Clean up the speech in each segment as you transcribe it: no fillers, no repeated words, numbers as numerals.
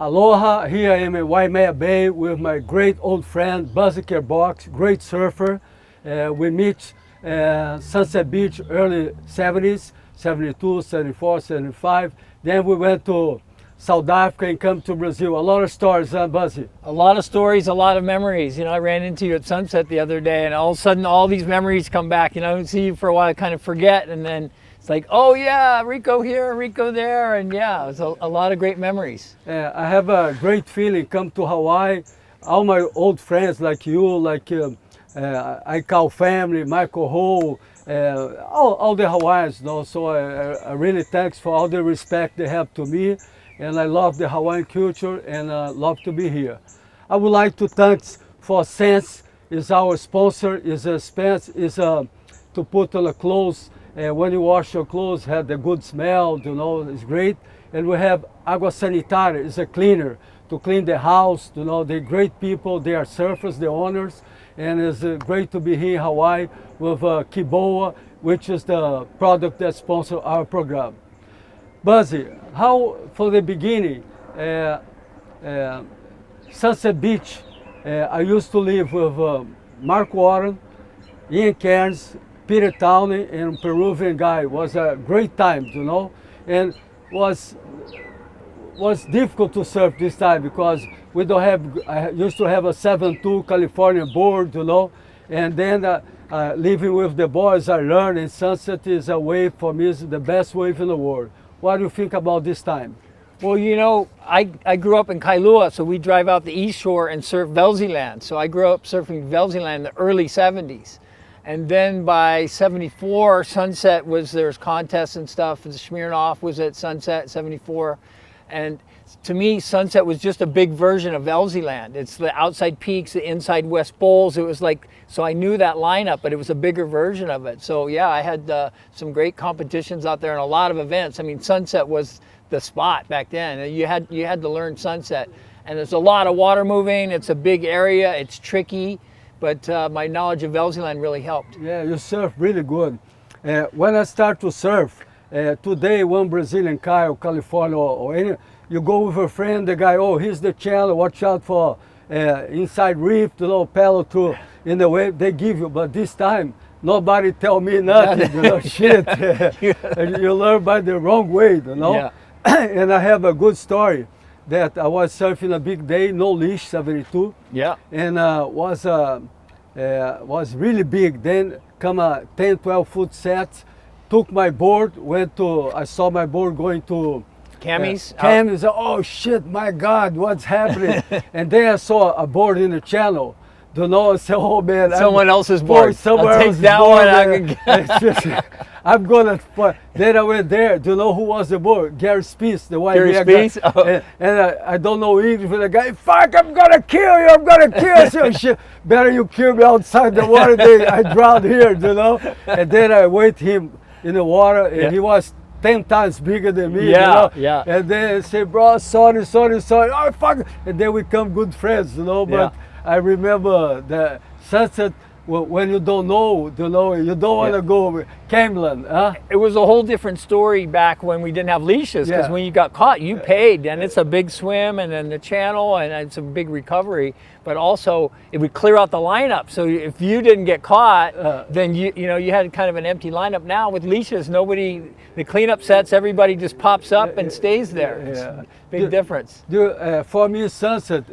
Aloha, here I am in Waimea Bay with my great old friend Buzzy Kerbox, great surfer. We meet Sunset Beach early 70s, 72, 74, 75. Then we went to South Africa and come to Brazil. A lot of stories, huh, Buzzy? A lot of stories, a lot of memories. You know, I ran into you at Sunset the other day, and all of a sudden all these memories come back. You know, I don't see you for a while, I kind of forget, and then it's like, oh yeah, Rico here, Rico there, and yeah, it was a lot of great memories. I have a great feeling come to Hawaii. All my old friends like you, like Aikau family, Michael Ho, all the Hawaiians, you know, so I really thanks for all the respect they have to me, and I love the Hawaiian culture and love to be here. I would like to thank for Sense, is our sponsor, is a Spence, is to put on the clothes. When you wash your clothes, have the good smell, you know, it's great. And we have Agua Sanitária, is a cleaner to clean the house, you know, they're great people, they are surfers, the owners, and it's great to be here in Hawaii with Qboa, which is the product that sponsors our program. Buzzy, how, for the beginning, Sunset Beach, I used to live with Mark Warren, Ian Cairns, Peter Towney, and Peruvian guy. Was a great time, you know, and was difficult to surf this time because we don't have. I used to have a 7.2 California board, you know, and then living with the boys, I learned, and Sunset is a wave for me, is the best wave in the world. What do you think about this time? Well, you know, I grew up in Kailua, so we drive out the east shore and surf Velziland. So I grew up surfing Velziland in the early 70s. And then by 74, Sunset there's contests and stuff, and Smirnoff was at Sunset, 74. And to me, Sunset was just a big version of Velziland. It's the outside peaks, the inside west bowls. It was like, so I knew that lineup, but it was a bigger version of it. So yeah, I had some great competitions out there and a lot of events. I mean, Sunset was the spot back then. You had to learn Sunset. And there's a lot of water moving. It's a big area. It's tricky. But my knowledge of Velziland really helped. Yeah, you surf really good. When I start to surf, today one Brazilian Kyle, California, or any, you go with a friend, the guy, oh, here's the channel, watch out for inside reef, you know, paddle through in the wave, they give you. But this time, nobody tell me nothing, you know, shit. And you learn by the wrong way, you know. Yeah. And I have a good story. That I was surfing a big day, no leash, 72. Yeah. And was really big. Then come a 10, 12 foot set, took my board, I saw my board going to Camis. Oh shit, my God, what's happening? And then I saw a board in the channel. Don't know, I said, oh man. Someone else's board. Somewhere I'll take that board, one. I can I'm gonna. Then I went there. Do you know who was the board? Gary Spies, the white Gary Spies? guy. Oh. And I don't know English, but the guy, fuck, I'm gonna kill you. I'm gonna kill you. So, shit, better you kill me outside the water than I drown here, you know. And then I wait him in the water, and he was 10 times bigger than me, you know? Yeah. And then I say, bro, sorry. Oh, fuck. And then we become good friends, you know. But I remember the Sunset, when you don't know, you don't want to go Camelin, huh? It was a whole different story back when we didn't have leashes, because when you got caught, you paid, and it's a big swim, and then the channel, and it's a big recovery. But also, it would clear out the lineup. So if you didn't get caught, then you had kind of an empty lineup. Now with leashes, the cleanup sets, everybody just pops up and stays there. Big difference. For me, Sunset,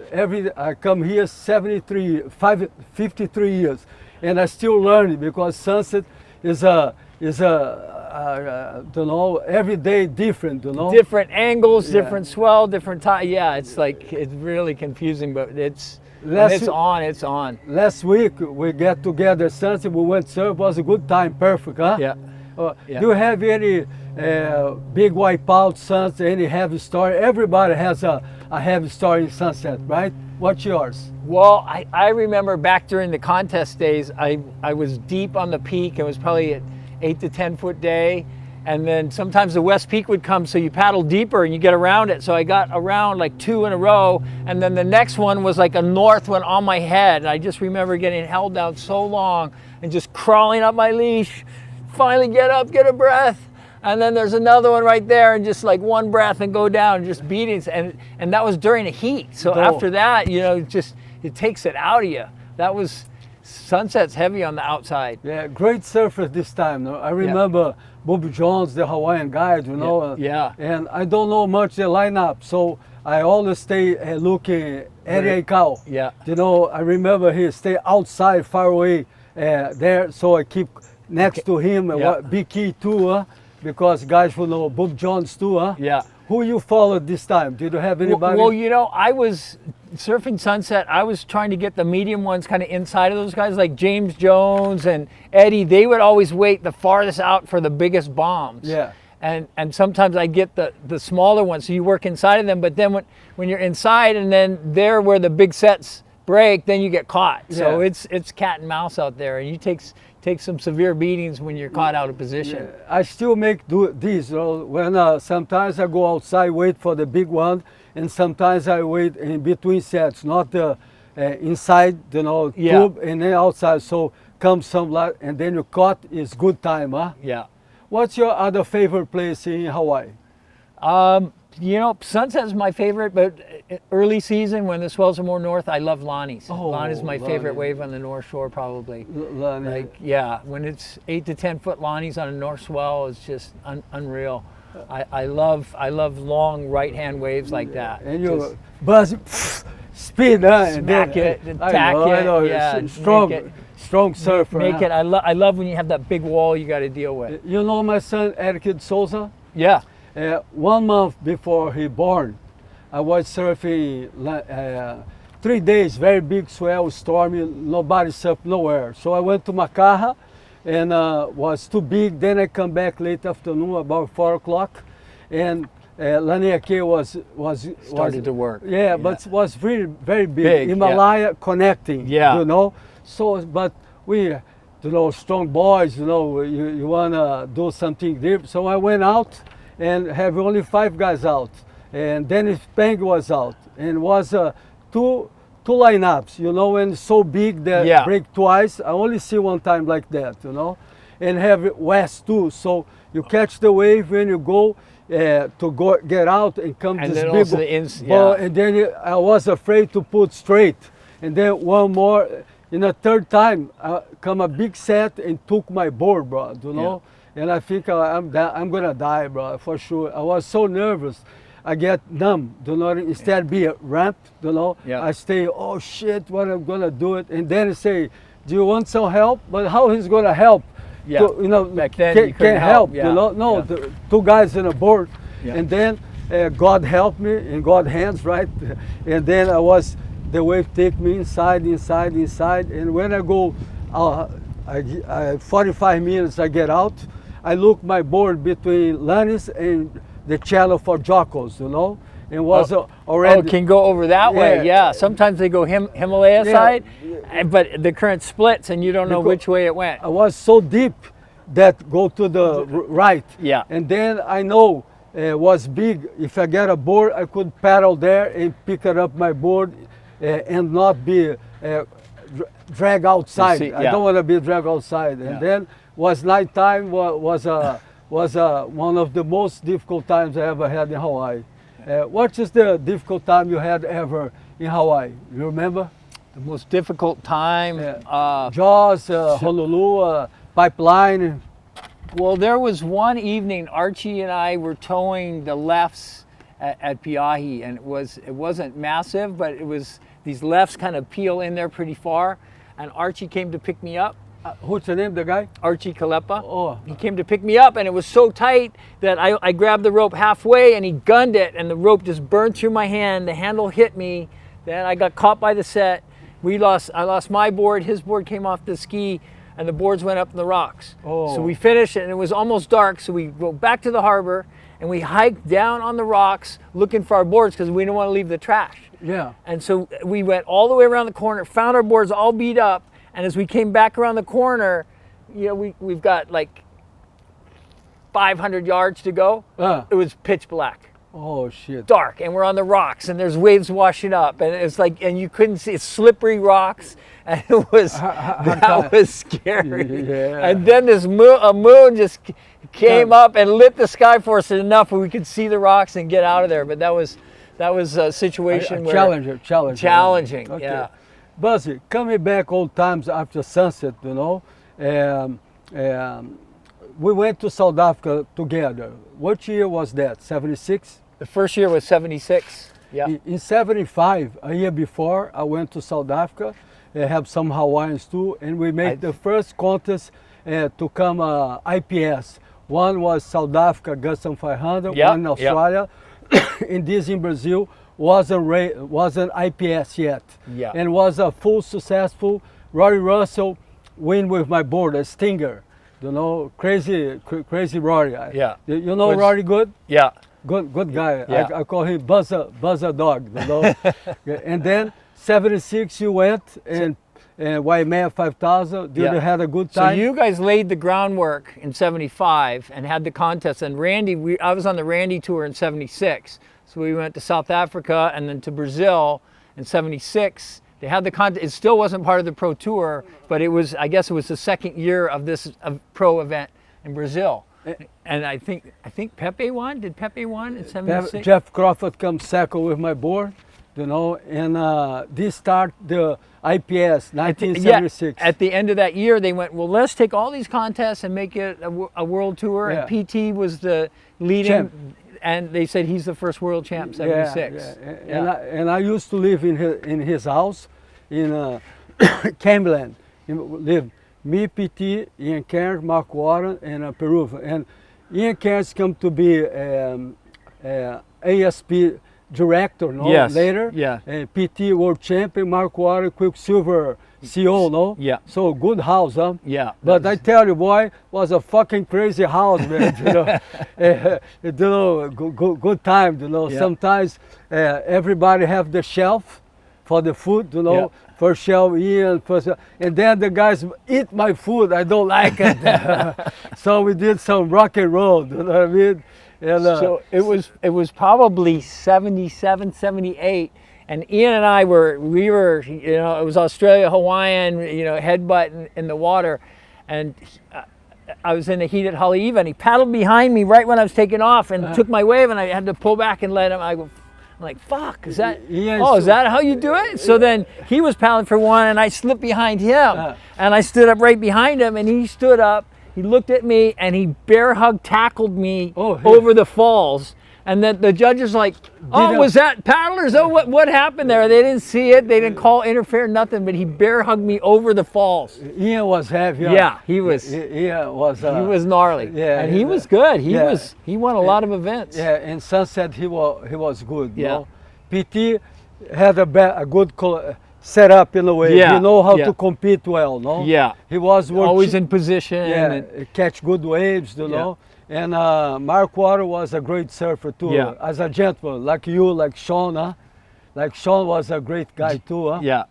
I come here 53 years, and I still learn because Sunset is every day different, you know. Different angles, different swell, different time. Yeah, it's like, it's really confusing, but it's on. Last week we get together, Sunset, we went surf, was a good time, perfect, huh? Yeah. Do you have any big wipeout, Sunset, any heavy story? Everybody has a heavy story in Sunset, right? What's yours? Well, I remember back during the contest days, I was deep on the peak. It was probably an 8 to 10 foot day. And then sometimes the west peak would come, so you paddle deeper and you get around it. So I got around like 2 in a row. And then the next one was like a north one on my head. And I just remember getting held down so long and just crawling up my leash. Finally get up, get a breath. and then there's another one right there, and just like one breath and go down, just beatings, and that was during the heat. So after that, you know, just it takes it out of you. That was Sunset's heavy on the outside. Yeah, great surfers this time. No? I remember Bob Jones, the Hawaiian guide, you know. Yeah. And I don't know much the lineup, so I always stay looking Eddie Aikau. Yeah. You know, I remember he stay outside, far away there, so I keep next to him. Big key too, because guys will know Bob Jones too. Yeah. Who you followed this time? Did you have anybody? Well, you know, I was surfing Sunset. I was trying to get the medium ones kind of inside of those guys, like James Jones and Eddie. They would always wait the farthest out for the biggest bombs. Yeah. And sometimes I get the smaller ones, so you work inside of them. But then when you're inside and then there where the big sets break, then you get caught. So it's cat and mouse out there, and you take some severe beatings when you're caught out of position. Yeah. I still make these, you know, when sometimes I go outside, wait for the big one, and sometimes I wait in between sets, not inside, you know, tube and then outside. So comes some light, and then you caught is good time, huh? Yeah. What's your other favorite place in Hawaii? You know, Sunset's my favorite, but early season when the swells are more north, I love Lonnie's. Oh, Lonnie's my favorite wave on the North Shore, probably. Like, yeah, when it's 8 to 10 foot Lonnie's on a north swell, it's just unreal. I love long right hand waves like that. And you buzz, speed, and smack then, it, tack it, I know, yeah, strong surfer. Make it. I love when you have that big wall you got to deal with. You know my son Eric Souza? Yeah. 1 month before he born, I was surfing 3 days, very big swell, stormy, nobody surfed nowhere. So I went to Makaha and was too big. Then I come back late afternoon, about 4 o'clock, and Laniakea was started to work. Yeah, but it was really very big. Himalaya connecting. You know. So, but we, you know, strong boys. You know, you wanna do something different. So I went out and have only 5 guys out, and Dennis Peng was out, and was two lineups, you know, and so big that break twice. I only see one time like that, you know, and have west too. So you catch the wave when you go to get out and come and this big ball, and then I was afraid to put straight, and then one more. In the third time, come a big set and took my board, bro. You know. And I think I'm gonna die, bro, for sure. I was so nervous. I get numb, you know, instead be a ramp, you know. I stay, oh shit, what I'm gonna do it. And then say, do you want some help? But how he's gonna help? To, you know, back then you can't help, you know. No, the 2 guys in a board. And then God helped me, in God's hands, right? And then the wave take me inside, and when I go, 45 minutes I get out, I look my board between Lannis and the channel for Jocos, you know, and was already. Oh, can go over that way, yeah. Sometimes they go Himalaya side, but the current splits and you don't know which way it went. I was so deep that go to the right. Yeah. And then I know was big. If I get a board, I could paddle there and pick it up my board and not be drag outside. I don't want to be dragged outside. And then was nighttime was one of the most difficult times I ever had in Hawaii. What is the difficult time you had ever in Hawaii? You remember? The most difficult time? Jaws, Honolulu, pipeline. Well, there was one evening Archie and I were towing the lefts at Piahi, and it wasn't massive, but it was these lefts kind of peel in there pretty far, and Archie came to pick me up. What's the name, the guy? Archie Kalepa. Oh. He came to pick me up, and it was so tight that I grabbed the rope halfway, and he gunned it, and the rope just burned through my hand. The handle hit me. Then I got caught by the set. I lost my board. His board came off the ski, and the boards went up in the rocks. Oh. So we finished, and it was almost dark. So we go back to the harbor, and we hiked down on the rocks looking for our boards because we didn't want to leave the trash. Yeah. And so we went all the way around the corner, found our boards all beat up. And as we came back around the corner, you know, we've got like 500 yards to go. It was pitch black. Oh shit. Dark, and we're on the rocks, and there's waves washing up, and it's like, and you couldn't see, it's slippery rocks, and it was that was scary. Yeah. And then this moon just came up and lit the sky for us enough where we could see the rocks and get out of there. But that was a situation where challenging. Okay. Yeah. Buzzy, coming back old times after sunset, you know, we went to South Africa together. What year was that? 76? The first year was 76. Yeah. In 75, a year before, I went to South Africa. I have some Hawaiians too, and we made the first contest to come IPS. One was South Africa, Guston 500, one in Australia, and this in Brazil wasn't IPS yet. Yeah. And was a full successful. Rory Russell win with my board, a Stinger. You know, crazy Rory. Yeah. You know Rory good? Yeah. Good guy. Yeah. I call him Buzzer Dog. You know. And then 76 you went and Waimea 5000. Did you had a good time? So you guys laid the groundwork in 75 and had the contest. And Randy, I was on the Randy tour in 76. So we went to South Africa and then to Brazil in 76. They had the contest. It still wasn't part of the pro tour, but it was. I guess it was the second year of this pro event in Brazil. And I think Pepe won. Did Pepe won in 76? Jeff Crawford comes second with my board, you know, and this start the IPS 1976. At the end of that year, they went, well, let's take all these contests and make it a world tour. Yeah. And PT was the leading, champ. And they said he's the first world champ, 76. And I used to live in his house in Campland. Lived me, PT, Ian Cairns, Mark Warren, and Peru. And Ian Cairns come to be ASP director, no? Yes. Later. Yeah. PT world champion, Mark Warren, Quicksilver CO, no? Yeah. So good house, huh? Yeah. But I tell you, boy, was a fucking crazy house, man. You know, good time, you know. Yeah. Sometimes everybody have the shelf for the food, you know. Yeah. First shelf, Ian, and then the guys eat my food. I don't like it. So we did some rock and roll, you know what I mean? And, so it was probably 77, 78. And Ian and I we were, you know, it was Australia, Hawaiian, you know, headbutt in the water. And I was in the heat at Haleiwa, and he paddled behind me right when I was taking off and took my wave, and I had to pull back and let him. I'm like, fuck, is that, is that how you do it? So then he was paddling for one, and I slipped behind him. And I stood up right behind him, and he stood up. He looked at me, and he bear hug tackled me over the falls. And then the judges like, was that paddlers? Oh, what happened there? They didn't see it. They didn't call, interfere, nothing. But he bear hugged me over the falls. Ian was heavy. Yeah, he was. Ian was. He was gnarly. Yeah, and he was good. He won a lot of events. Yeah, in Sunset he was good. Yeah. You know? PT had a good setup in a way. Yeah. He know how to compete well. No. Yeah. He was always in position. Yeah. And catch good waves. You know. And Mark Water was a great surfer too, as a gentleman, like you, like Sean, huh? Like Sean was a great guy too, huh? Yeah.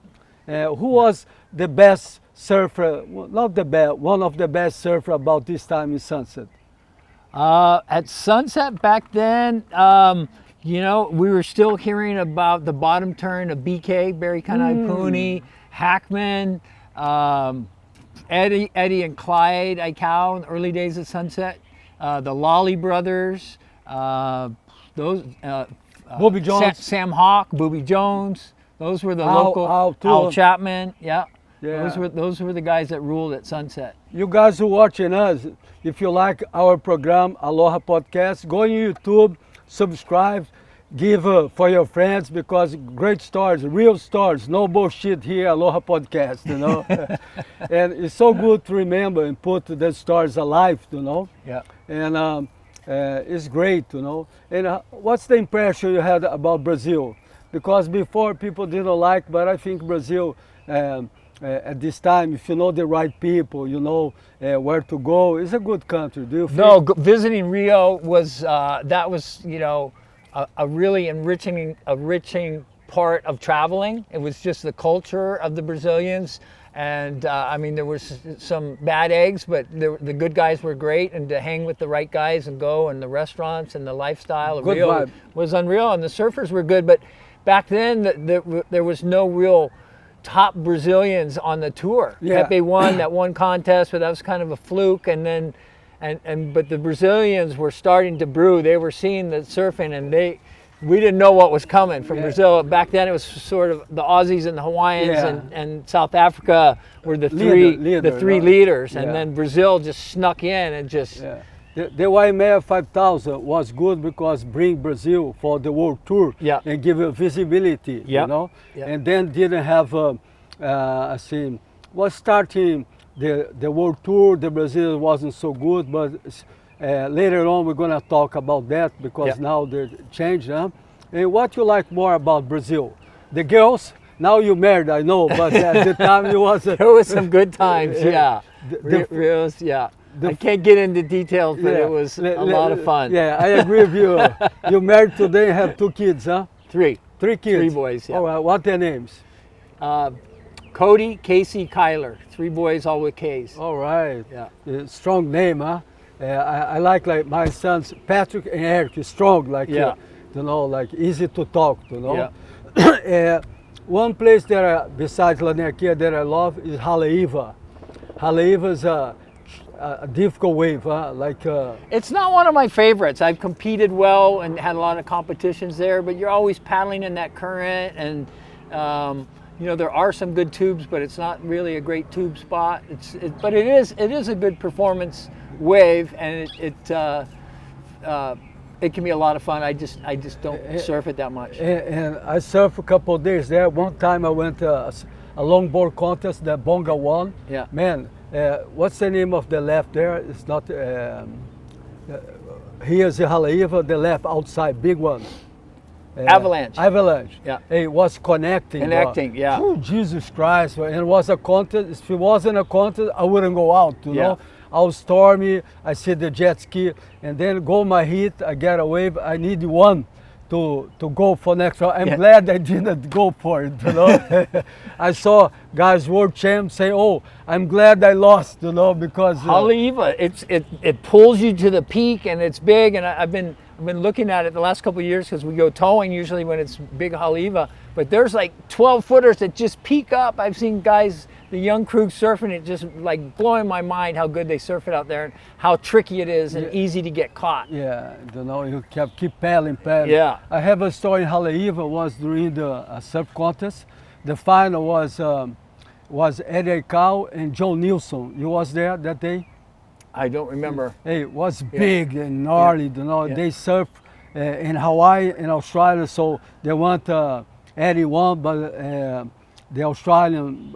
Who was the best surfer, well, not the best, one of the best surfer about this time in Sunset? At Sunset back then, you know, we were still hearing about the bottom turn of BK, Barry Kanaipuni, Hackman, Eddie and Clyde Aikau in the early days of Sunset. The Lolly brothers, those Booby Jones, Sam Hawk, Booby Jones. Those were the local. Al Chapman, Those were the guys that ruled at Sunset. You guys who watching us, if you like our program, Aloha Podcast, go on YouTube, subscribe, give for your friends, because great stories, real stories, no bullshit here, Aloha Podcast, you know. And it's so good to remember and put the stories alive, you know. Yeah. And it's great, you know. And what's the impression you had about Brazil? Because before people didn't like, but I think Brazil at this time, if you know the right people, you know where to go, it's a good country. Do you feel? No, visiting Rio was that was, you know, a really enriching part of traveling. It was just the culture of the Brazilians. And I mean, there was some bad eggs, but the good guys were great. And to hang with the right guys and go, and the restaurants and the lifestyle of Rio was unreal. And the surfers were good. But back then, there was no real top Brazilians on the tour. Yeah. Pepe won that one contest, but that was kind of a fluke. And then, but the Brazilians were starting to brew. They were seeing the surfing, and we didn't know what was coming from Brazil. Back then, it was sort of the Aussies and the Hawaiians and South Africa were the three leaders, and then Brazil just snuck in and just. Yeah. The Waimea 5000 was good because bring Brazil for the world tour and give it visibility, you know. And then didn't have, was starting the world tour. The Brazil wasn't so good, but later on we're gonna talk about that because now they changed. Huh? And what you like more about Brazil? The girls? Now you married, I know, but at the time you was. There was some good times, I can't get into details, but it was a lot of fun. Yeah, I agree with you. You married today and have 2 kids, huh? 3. 3 kids? 3 boys, yeah. All right, what their names? Cody, Casey, Kyler. 3 boys, all with K's. All right. Yeah. Strong name, huh? I like my sons, Patrick and Eric, strong, like, you know, like easy to talk, you know? Yeah. One place that, besides Laniakea, that I love is Haleiwa. Haleiwa is a difficult wave, huh? Like it's not one of my favorites. I've competed well and had a lot of competitions there, but you're always paddling in that current, and you know, there are some good tubes, but it's not really a great tube spot. But it is a good performance wave, and it can be a lot of fun. I just don't surf it that much. And I surfed a couple of days there. One time I went to a longboard contest that Bonga won. Yeah. Man, what's the name of the left there? It's not. Here's the Haleiwa, the left outside, big one. Avalanche. Avalanche. Yeah. It was connecting. Yeah. Oh, Jesus Christ. And it was a contest. If it wasn't a contest, I wouldn't go out, you know? I was stormy, I see the jet ski, and then go my heat, I get a wave, I need one to go for next round. I'm glad I didn't go for it, you know? I saw guys world champs say, oh, I'm glad I lost, you know, because... Haleiwa, it pulls you to the peak, and it's big, and I've been looking at it the last couple of years because we go towing usually when it's big Haleiwa, but there's like 12 footers that just peak up. I've seen guys, the young crew surfing it, just like blowing my mind how good they surf it out there and how tricky it is and easy to get caught. Yeah, you know, you keep paddling. Yeah. I have a story in Haleiwa, was during the surf contest. The final was Eddie Aikau and John Nilsson. You was there that day? I don't remember. Hey, it was big and gnarly, you know. They surf in Hawaii and Australia, so they want Eddie won, but the Australian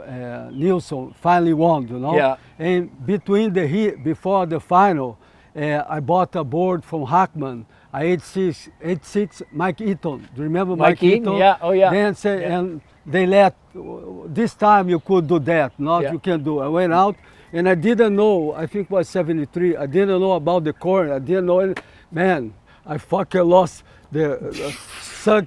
Nilsson finally won, you know. Yeah. And between the heat, before the final, I bought a board from Hackman, a 86 Mike Eaton. Do you remember Mike Eaton? Yeah, oh yeah. Then and they let, this time you could do that, not you can do. I went out and I didn't know, I think it was 73, I didn't know about the corner, I didn't know it. Man, I fucking lost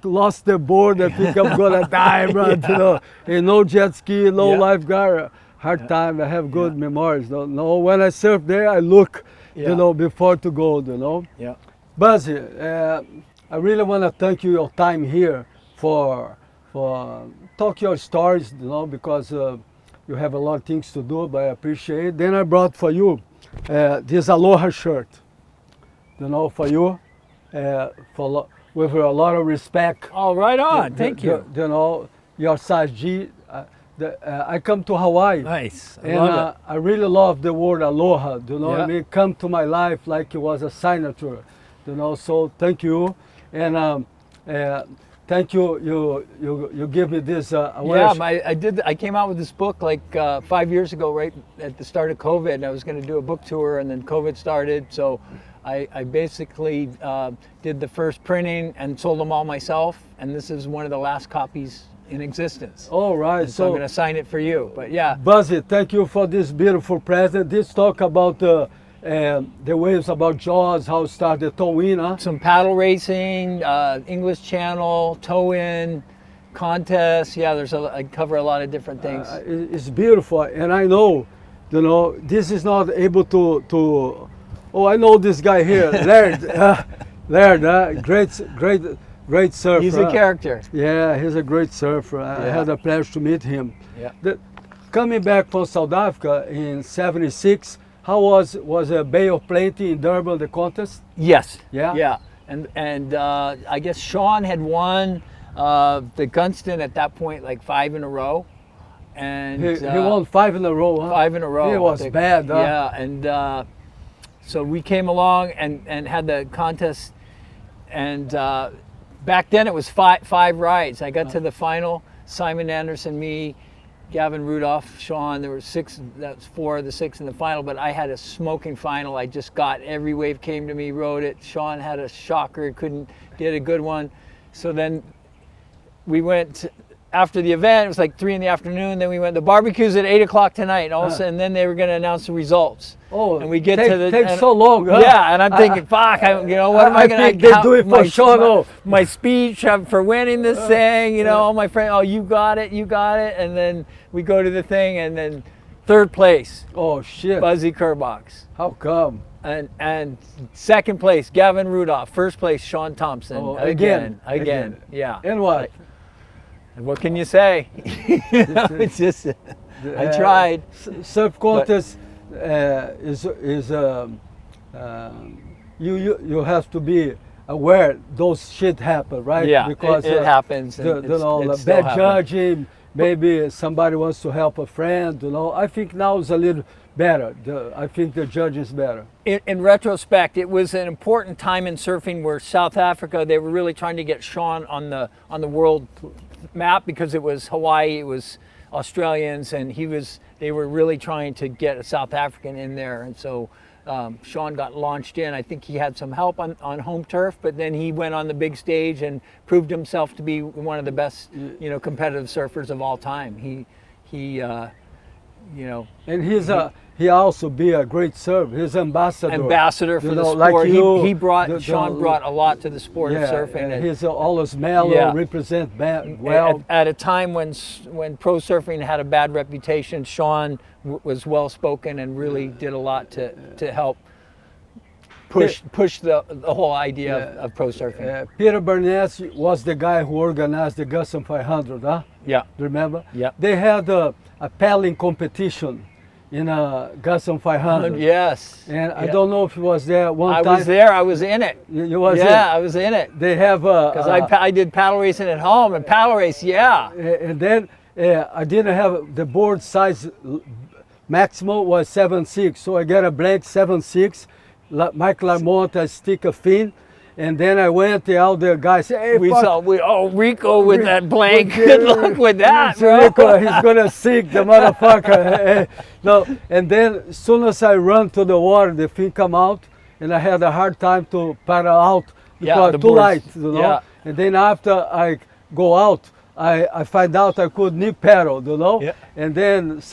lost the board. I think I'm gonna die, bro. You know, and no jet ski, no lifeguard. Hard time. I have good memories. No, when I surf there, I look, you know, before to go. You know. Yeah. Buzzy, I really want to thank you your time here for talk your stories. You know, because you have a lot of things to do, but I appreciate it. Then I brought for you this Aloha shirt. You know, for you, with a lot of respect. Oh, right on. Thank you. You know, your size G. I come to Hawaii. Nice. I really love the word Aloha. You know, I mean, come to my life like it was a signature. You know, so thank you, and thank you. You give me this awareness. Yeah, I came out with this book like 5 years ago, right at the start of COVID. And I was going to do a book tour, and then COVID started. So I basically did the first printing and sold them all myself. And this is one of the last copies in existence. All right. So I'm going to sign it for you. But yeah. Buzzy, thank you for this beautiful present. This talk about the waves, about Jaws, how it started towing, huh? Some paddle racing, English Channel, tow-in, contests. Yeah, I cover a lot of different things. It's beautiful, and I know, you know, this is not able to. Oh, I know this guy here, Laird. Laird, great Great surfer. He's a character. Yeah, he's a great surfer. I had the pleasure to meet him. Yeah. Coming back from South Africa in '76, how was Bay of Plenty in Durban, the contest? Yes. Yeah? Yeah. And I guess Sean had won the Gunston at that point like 5 in a row. And he won 5 in a row, huh? 5 in a row. It was bad, huh? Yeah, and so we came along and had the contest, and back then it was five rides. I got to the final, Simon Anderson, me, Gavin Rudolph, Sean. There were 6, that's 4 of the 6 in the final, but I had a smoking final. I just got, every wave came to me, rode it. Sean had a shocker, did a good one. So then we went, after the event, it was like 3 in the afternoon, then we went, the barbecue's at 8 o'clock tonight, and all of a sudden, then they were gonna announce the results. Oh, and we get takes so long, huh? Yeah, and I'm thinking, fuck, what am I gonna think they do it for Sean. My speech for winning this thing, you know, all my friends, oh, you got it, and then we go to the thing, and then 3rd place. Oh shit. Buzzy Kerbox. How come? And 2nd place, Gavin Rudolph. 1st place, Sean Thompson. Oh, again. Yeah. And what? What can you say? It's just, I tried. Surf contest you have to be aware those shit happen, right? Yeah, because it happens. The bad judging, maybe somebody wants to help a friend, you know. I think now it's a little better. I think the judge is better. In retrospect, it was an important time in surfing where South Africa, they were really trying to get Sean on the world map, because it was Hawaii, it was Australians, and they were really trying to get a South African in there. And so Sean got launched in. I think he had some help on home turf, but then he went on the big stage and proved himself to be one of the best, you know, competitive surfers of all time. You know, and he also be a great surfer. He's ambassador for the know, sport. Like Sean brought a lot to the sport of surfing. And he's always mellow, represent well. At a time when pro surfing had a bad reputation, Sean was well spoken and really did a lot to help push the whole idea of pro surfing. Peter Burness was the guy who organized the Gusson 500, huh? Yeah. Remember? Yeah. They had a paddling competition in a Gusson 500. Yes. And I don't know if he was there one time. I was there. I was in it. You was in? Yeah, I was in it. They have because I did paddle racing at home, and paddle race, yeah. And then I didn't have the board size. Maximum was 7.6, so I got a blank 7.6. Mike Lamont, I stick a fin. And then I went to all the guys. Hey, Rico with that blank. Good luck with that, bro. Rico, he's gonna sink the motherfucker. No, and then as soon as I run to the water, the fin come out, and I had a hard time to paddle out because too light, you know. Yeah. And then after I go out, I find out I could knee paddle, you know. Yeah. And then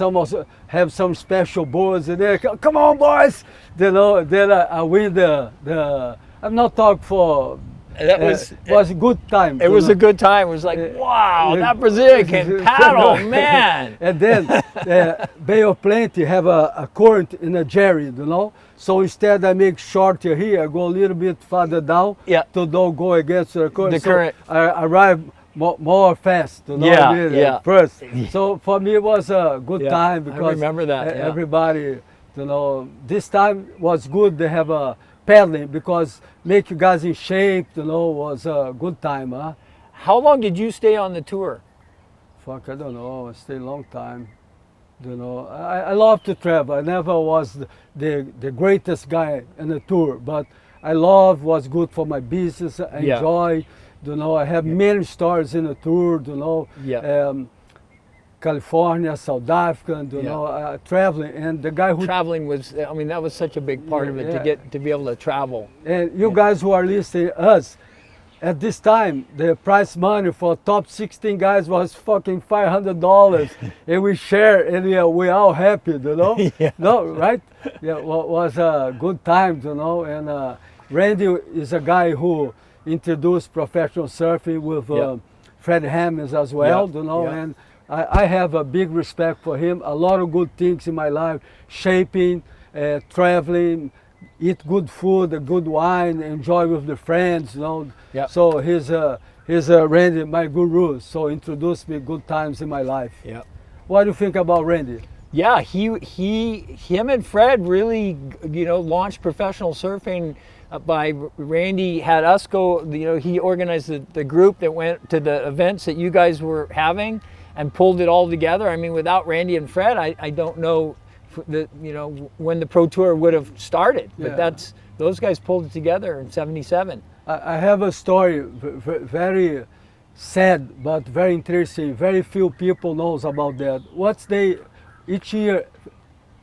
have some special boards, and then come on, boys, you know. Then I win the. I'm not talking for. That was a good time. It was a good time. It was like, wow, that Brazilian can paddle, man. And then Bay of Plenty have a current in a jerry, you know. So instead I make shorter here, I go a little bit farther down to don't go against the current. The current. I arrive more fast, you know. First. So for me it was a good time because I remember that. Everybody, you know, this time was good. They have a paddling because make you guys in shape, you know, was a good time, huh? How long did you stay on the tour? Fuck, I don't know. I stayed a long time. You know, I love to travel. I never was the greatest guy in the tour, but I love what's good for my business. I enjoy. You know, I have many stories in the tour. You know, California, South Africa, you know, traveling, and the guy who traveling was, I mean, that was such a big part of it to be able to travel. And you guys who are listening us, at this time, the prize money for top 16 guys was fucking $500, and we share, and we all happy, you know. No, right? Yeah, was a good time, you know. And Randy is a guy who introduced professional surfing with Fred Hammonds as well, you know. And I have a big respect for him. A lot of good things in my life, shaping, traveling, eat good food, a good wine, enjoy with the friends, you know. Yeah. So he's Randy, my guru. So introduced me good times in my life. Yeah. What do you think about Randy? Yeah, him and Fred really, launched professional surfing. By Randy had us go. He organized the group that went to the events that you guys were having, and pulled it all together. I mean, without Randy and Fred, I don't know, when the Pro Tour would have started. But those guys pulled it together in '77. I have a story, very sad but very interesting. Very few people knows about that. Each year,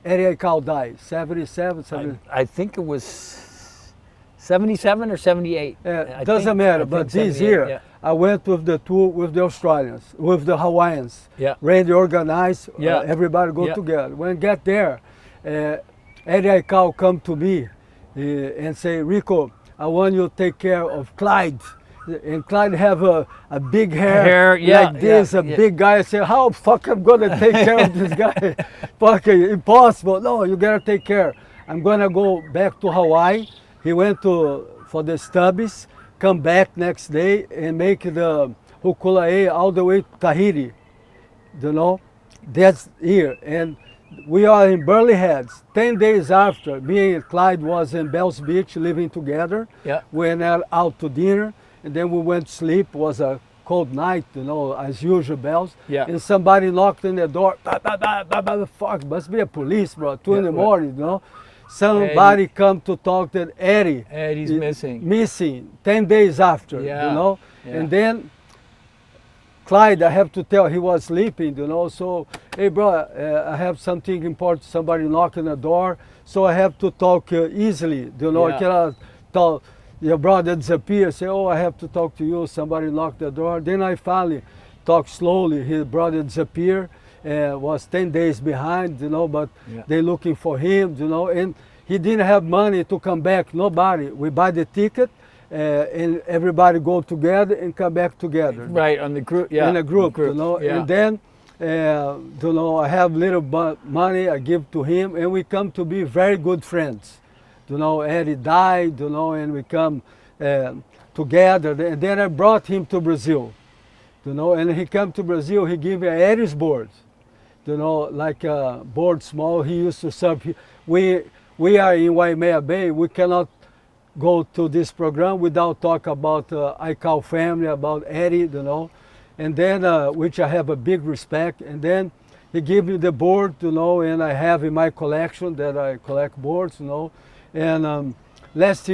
Eddie Aikau died, 77, 70. I think it was 77 or 78. Doesn't matter, but this year I went with the tour with the Australians, with the Hawaiians. Yeah. Randy organized, everybody go together. When get there, Eddie Aikau come to me and say, Rico, I want you to take care of Clyde. And Clyde have a big hair like this, big guy. I said, how fuck I'm gonna take care of this guy? Fucking impossible. No, you gotta take care. I'm gonna go back to Hawaii. He went for the stubbies, come back next day and make the Hukulae all the way to Tahiti. That's here. And we are in Burley Heads. 10 days after, me and Clyde was in Bells Beach living together. Yeah. We went out to dinner. And then we went to sleep. It was a cold night, as usual, Bells. Yeah. And somebody knocked on the door. Fuck, must be a police, bro. 2 in the morning, Somebody Eddie. Come to talk that Eddie. Eddie's missing. Missing 10 days after, Yeah. And then Clyde, I have to tell, he was sleeping, So, hey, bro, I have something important. Somebody knocked on the door. So I have to talk easily, I cannot talk. Your brother disappeared, say, oh, I have to talk to you. Somebody locked the door. Then I finally talk slowly. His brother disappeared, was 10 days behind, but they looking for him, and he didn't have money to come back, nobody. We buy the ticket, and everybody go together and come back together. Right, on the group, In a group, and then, I have little money I give to him, and we come to be very good friends. Eddie died, and we come together. And then I brought him to Brazil, and he come to Brazil, he gave me Eddie's board, like a board small, he used to surf. We are in Waimea Bay, we cannot go to this program without talk about Aikau family, about Eddie, and then, which I have a big respect, and then he gave me the board, and I have in my collection that I collect boards, And last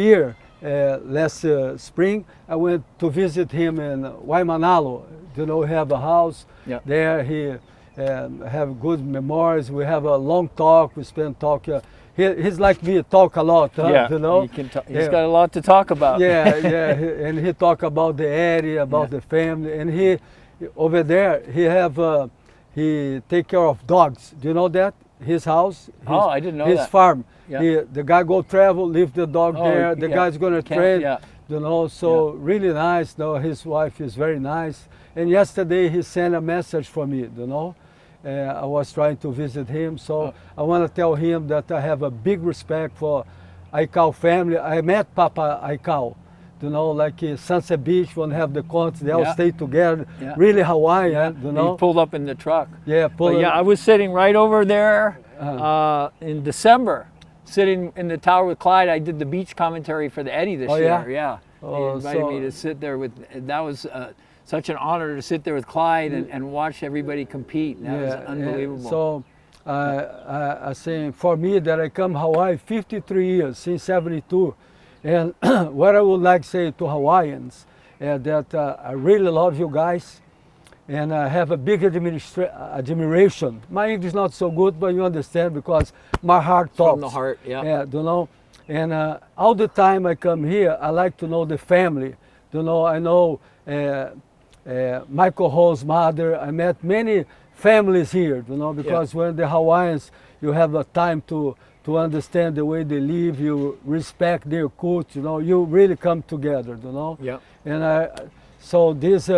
spring, I went to visit him in Waimanalo. Have a house there. He have good memories. We have a long talk. We spend talk. He's like me, talk a lot. Yeah, he's got a lot to talk about. And he talk about the area, about the family, and he over there he take care of dogs. Do you know that? His house. I didn't know that. His farm. Yeah. The guy go travel, leave the dog there. The guy's gonna train. So really nice. His wife is very nice. And yesterday he sent a message for me. I was trying to visit him, so I want to tell him that I have a big respect for Aikau family. I met Papa Aikau. Like Sunset Beach, when have the courts, they all stay together. Yeah. Really Hawaiian, He pulled up in the truck. Yeah, I was sitting right over there in December, sitting in the tower with Clyde. I did the beach commentary for the Eddie this year. Yeah. He invited me to sit there with. That was such an honor to sit there with Clyde and watch everybody compete. That was unbelievable. So I say for me that I come Hawaii 53 years since '72. And what I would like to say to Hawaiians that I really love you guys, and I have a big admiration. My English is not so good, but you understand because my heart talks. From the heart, yeah. And all the time I come here, I like to know the family. I know Michael Ho's mother. I met many families here, because when the Hawaiians, you have a time to understand the way they live, you respect their culture, you really come together, Yeah. And so this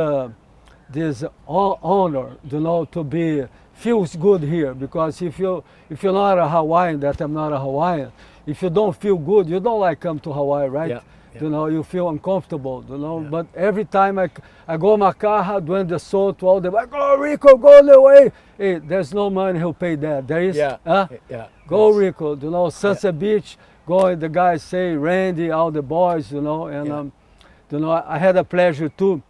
honor, to be feels good here, because if you're not a Hawaiian, that I'm not a Hawaiian, if you don't feel good, you don't like come to Hawaii, right? Yeah. Yeah. You know, you feel uncomfortable, you know. Yeah. But every time I go my car, doing the soul to all the like, go Rico, go the way. Hey, there's no money who'll pay that. There is, yeah. Go Rico, you know, Sunset Beach, go, the guys say, Randy, all the boys, you know, and you know, I had a pleasure to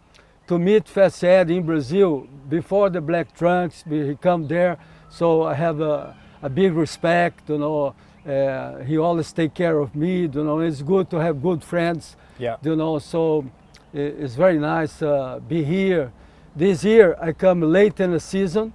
meet Fast Ed in Brazil before the Black Trunks, he come there, so I have a big respect, you know. He always take care of me, you know. It's good to have good friends, you know, so it's very nice be here. This year I come late in the season.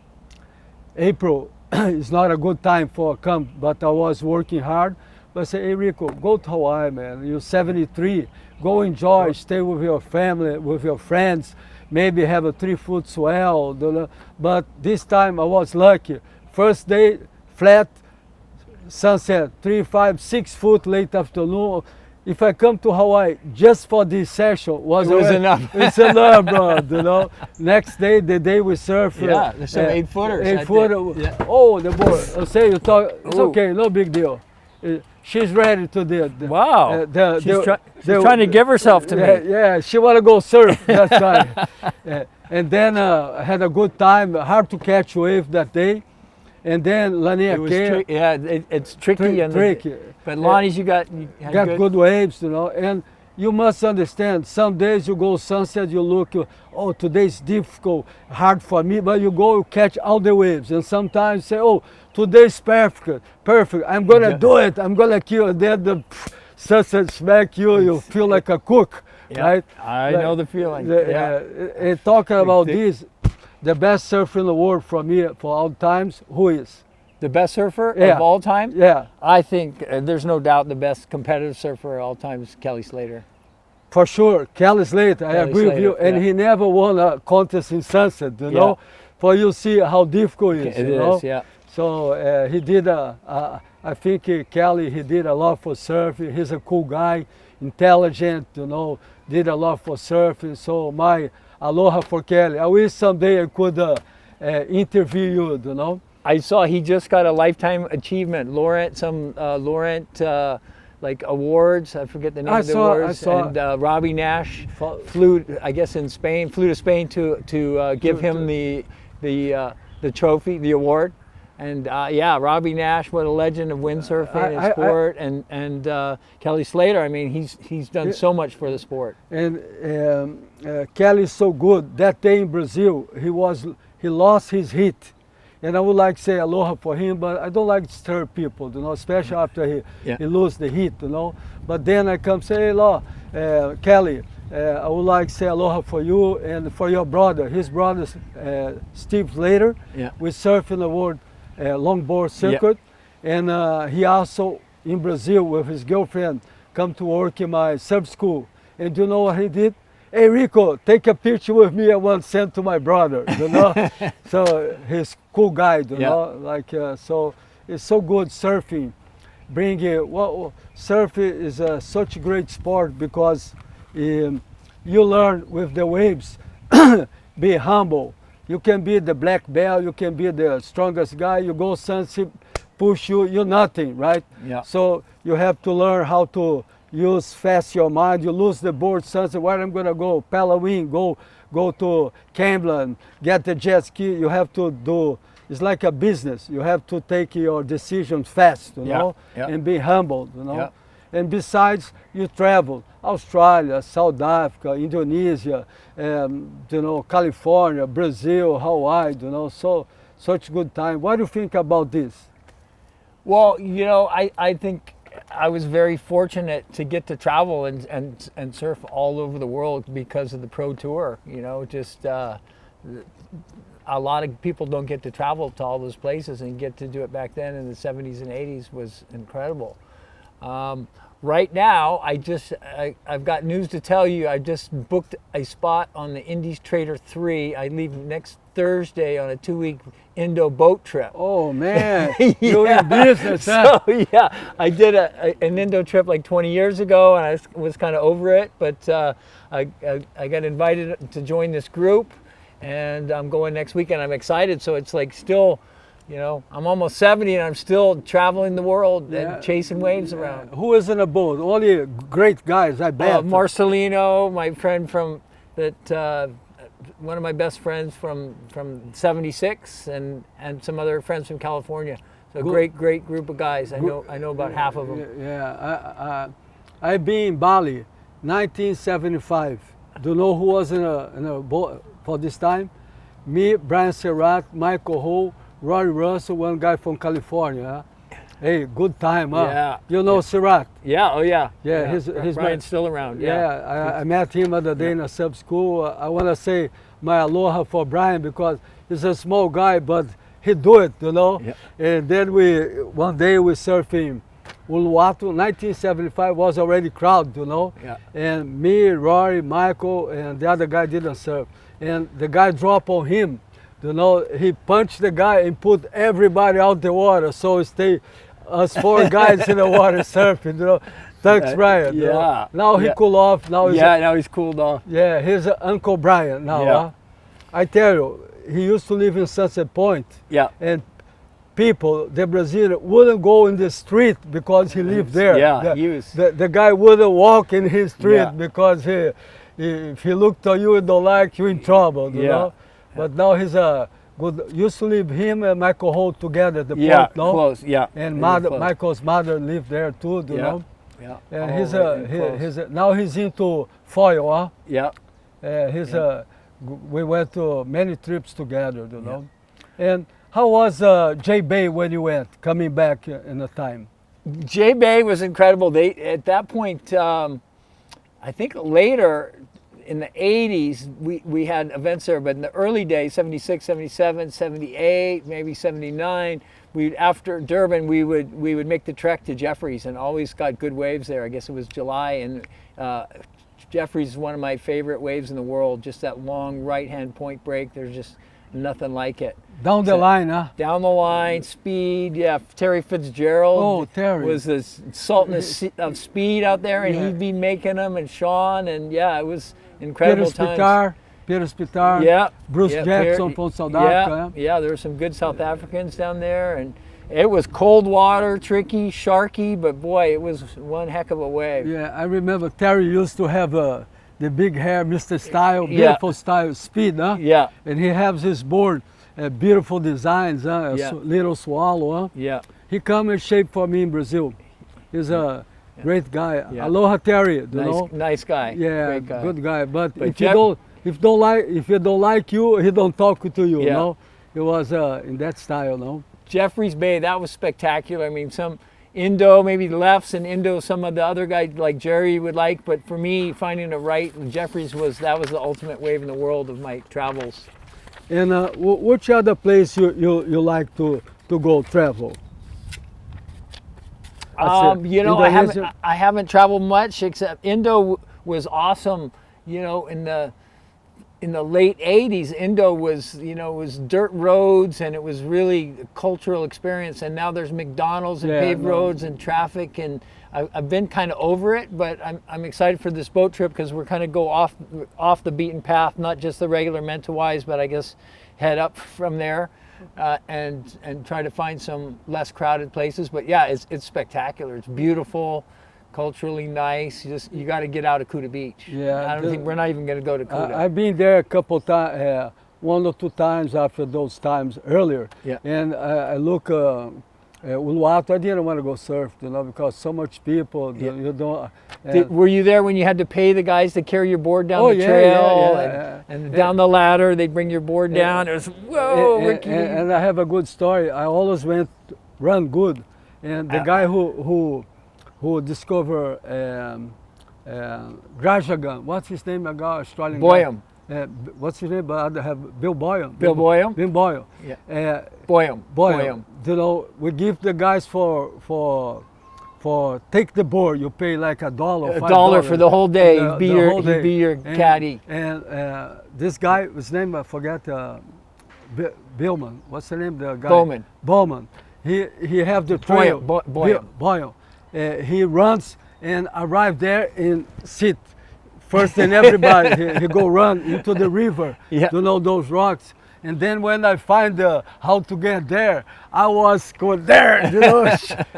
April is not a good time for come, but I was working hard. But I say, hey Rico, go to Hawaii, man. You're 73. Go enjoy, stay with your family, with your friends. Maybe have a 3-foot swell. You know? But this time I was lucky. First day, flat, sunset, 3, 5, 6 foot late afternoon. If I come to Hawaii just for this session, it was enough. It's enough, bro. You know. Next day, the day we surf. Yeah, there's some 8-footers. 8-footer. Yeah. Oh, the boy. I say you talk. It's okay, no big deal. She's ready to do. Wow. She's trying to give herself to me. Yeah, she want to go surf that time. And then I had a good time. Hard to catch wave that day. And then Laniakea. It's tricky. Tricky. But Lonnie's, you got good waves, you know. And you must understand, some days you go sunset, you look, oh, today's difficult, hard for me, but you go, you catch all the waves. And sometimes say, oh, today's perfect, I'm gonna do it, I'm gonna kill it. Then the sunset smack you, you feel like a cook, right? I know the feeling. Talking about this, the best surfer in the world for me, for all times, who is? The best surfer of all time? Yeah. I think there's no doubt the best competitive surfer of all time is Kelly Slater. For sure, Kelly Slater, I agree with you. And he never won a contest in Sunset, you know? For you see how difficult it is, you know? Yeah. So he did, I think Kelly, he did a lot for surfing. He's a cool guy, intelligent, you know, did a lot for surfing. So my aloha for Kelly. I wish someday I could interview you, you know? I saw he just got a lifetime achievement, Laurent, like awards. I forget the name of the awards. And Robbie Nash flew, I guess in Spain, flew to Spain to give him the trophy, the award. And Robbie Nash, what a legend of windsurfing and sport, and Kelly Slater. I mean, he's done so much for the sport. And Kelly's so good. That day in Brazil, he lost his heat. And I would like to say aloha for him, but I don't like to disturb people, you know, especially after he lose the heat, you know. But then I come say, hey, aloha, Kelly, I would like to say aloha for you and for your brother. His brother, Steve Slater, we surf in the world longboard circuit. And he also, in Brazil, with his girlfriend, come to work in my surf school. And do you know what he did? Hey Rico, take a picture with me. I want to send to my brother, you know. So he's cool guy, you know. Like so, it's so good surfing. Surfing is such a great sport because you learn with the waves. Be humble. You can be the black belt. You can be the strongest guy. You go sunset, push you. You're nothing, right? Yeah. So you have to learn how to use fast your mind. You lose the board sunset, where I'm gonna go, Palawin, go to Camden, get the jet ski. You have to do, it's like a business. You have to take your decisions fast, you know, and be humble, you know. And besides, you travel, Australia, South Africa, Indonesia, you know, California, Brazil, Hawaii, you know, so such good time. What do you think about this? Well, you know, I think I was very fortunate to get to travel and surf all over the world because of the Pro Tour. You know, just a lot of people don't get to travel to all those places, and get to do it back then in the 70s and 80s was incredible. Right now, I've got news to tell you. I just booked a spot on the Indies Trader 3. I leave next Thursday on a 2-week Indo boat trip. Oh man, you're in business, huh? So I did an Indo trip like 20 years ago, and I was kind of over it. But I got invited to join this group, and I'm going next weekend. I'm excited. So it's like still You know, I'm almost 70 and I'm still traveling the world Yeah. and chasing waves around. Who is in a boat? Only great guys, I bet. Marcelino, my friend from one of my best friends from 76, and some other friends from California. So Good. great group of guys. I know about half of them. Yeah, I've been in Bali, 1975. Do you know who was in a boat for this time? Me, Brian Serrat, Michael Ho, Rory Russell, one guy from California. Hey, good time, huh? Yeah. You know Serrat? Yeah. Oh yeah. Yeah, he's Brian's still around. Yeah, I met him the other day in a sub school. I want to say my aloha for Brian because he's a small guy, but he do it, you know. Yeah. And then one day we surfing Uluwatu. 1975 was already crowded, you know. Yeah. And me, Rory, Michael, and the other guy didn't surf. And the guy dropped on him, you know. He punched the guy and put everybody out the water. So it stayed us 4 guys in the water surfing, you know. Thanks, Brian. you know. Yeah. Now he cool off. Now Now he's cooled off. yeah, he's Uncle Brian now. Yeah. Huh? I tell you, he used to live in Sunset Point. Yeah. And people, the Brazilian, wouldn't go in the street because he lived there. Yeah, he was. The guy wouldn't walk in his street Yeah. because if he looked at you and don't like you, in trouble, you Yeah. know. But now he's a good. Used to live him and Michael Holt together. The Yeah, point, no? close. Yeah. And They were close. Michael's mother lived there too, you Yeah. know. Yeah. And All close. now he's into foil, huh? Yeah. We went to many trips together, you know. And how was J Bay when you went, coming back in the time? J Bay was incredible. They at that point, I think later in the 80s, we had events there, but in the early days, 76, 77, 78, maybe 79, after Durban, we would make the trek to Jeffries and always got good waves there. I guess it was July, and Jeffries is one of my favorite waves in the world. Just that long right-hand point break. There's just nothing like it. Down the line, huh? Down the line, speed. Yeah, Terry Fitzgerald. Oh, Terry. Was the sultan of speed out there, and Yeah. he'd be making them, and Sean, and yeah, it was incredible times. Peter Spitar, Yeah. Bruce Yeah, Jackson from South Africa. Yeah, there were some good South Africans down there, and it was cold water, tricky, sharky, but boy, it was one heck of a wave. Yeah, I remember Terry used to have the big hair, Mr. Style, Yeah. beautiful style, speed, huh? Yeah, And he has his board, beautiful designs, huh? Yeah. Little swallow, huh? yeah. He come and shape for me in Brazil. He's a great guy. Yeah. Aloha Terry, you know? Nice guy. Yeah, Great guy. good guy. But if Jeff- he don't like you, he don't talk to you. You Yeah. know, he was in that style, no? Jeffries Bay, that was spectacular. I mean, some Indo, maybe lefts, and Indo, some of the other guys like Jerry would like, but for me, finding a right, Jeffries was the ultimate wave in the world of my travels. And which other place you like to go travel? You know, Indonesia? I haven't traveled much, except Indo was awesome. You know, in the late 80s, Indo was, was dirt roads, and it was really a cultural experience. And now there's McDonald's and paved roads and traffic, and I've been kind of over it. But I'm excited for this boat trip because we're kind of go off the beaten path, not just the regular Mentawais, but I guess head up from there. And try to find some less crowded places. But yeah, it's spectacular. It's beautiful, culturally nice. You got to get out of Kuta Beach. Yeah, I don't think we're not even going to go to Kuta. I've been there a couple times, 1 or 2 times after those times earlier. Yeah. And I look Uluwatu. I didn't want to go surf, because so much people. Yeah. You don't. Were you there when you had to pay the guys to carry your board down the yeah, trail yeah. and down the ladder? They'd bring your board down. It was whoa, Ricky. And I have a good story. I always run good, and the guy who discovered Grajagan, what's his name? A guy, Australian Boyum. guy. What's his name? But I have Bill Boyum. Bill Boyum? Bill Boyum. Yeah. Boyum. We give the guys for take the board. You pay like $1, $1 for the whole day. He'd be your caddy. And this guy, his name I forget. Billman. What's the name? The guy. Bowman. He have the trail. Boyum. He runs and arrive there and sit first than everybody. he go run into the river. Yeah. Those rocks. And then when I find how to get there, I was going there, you know.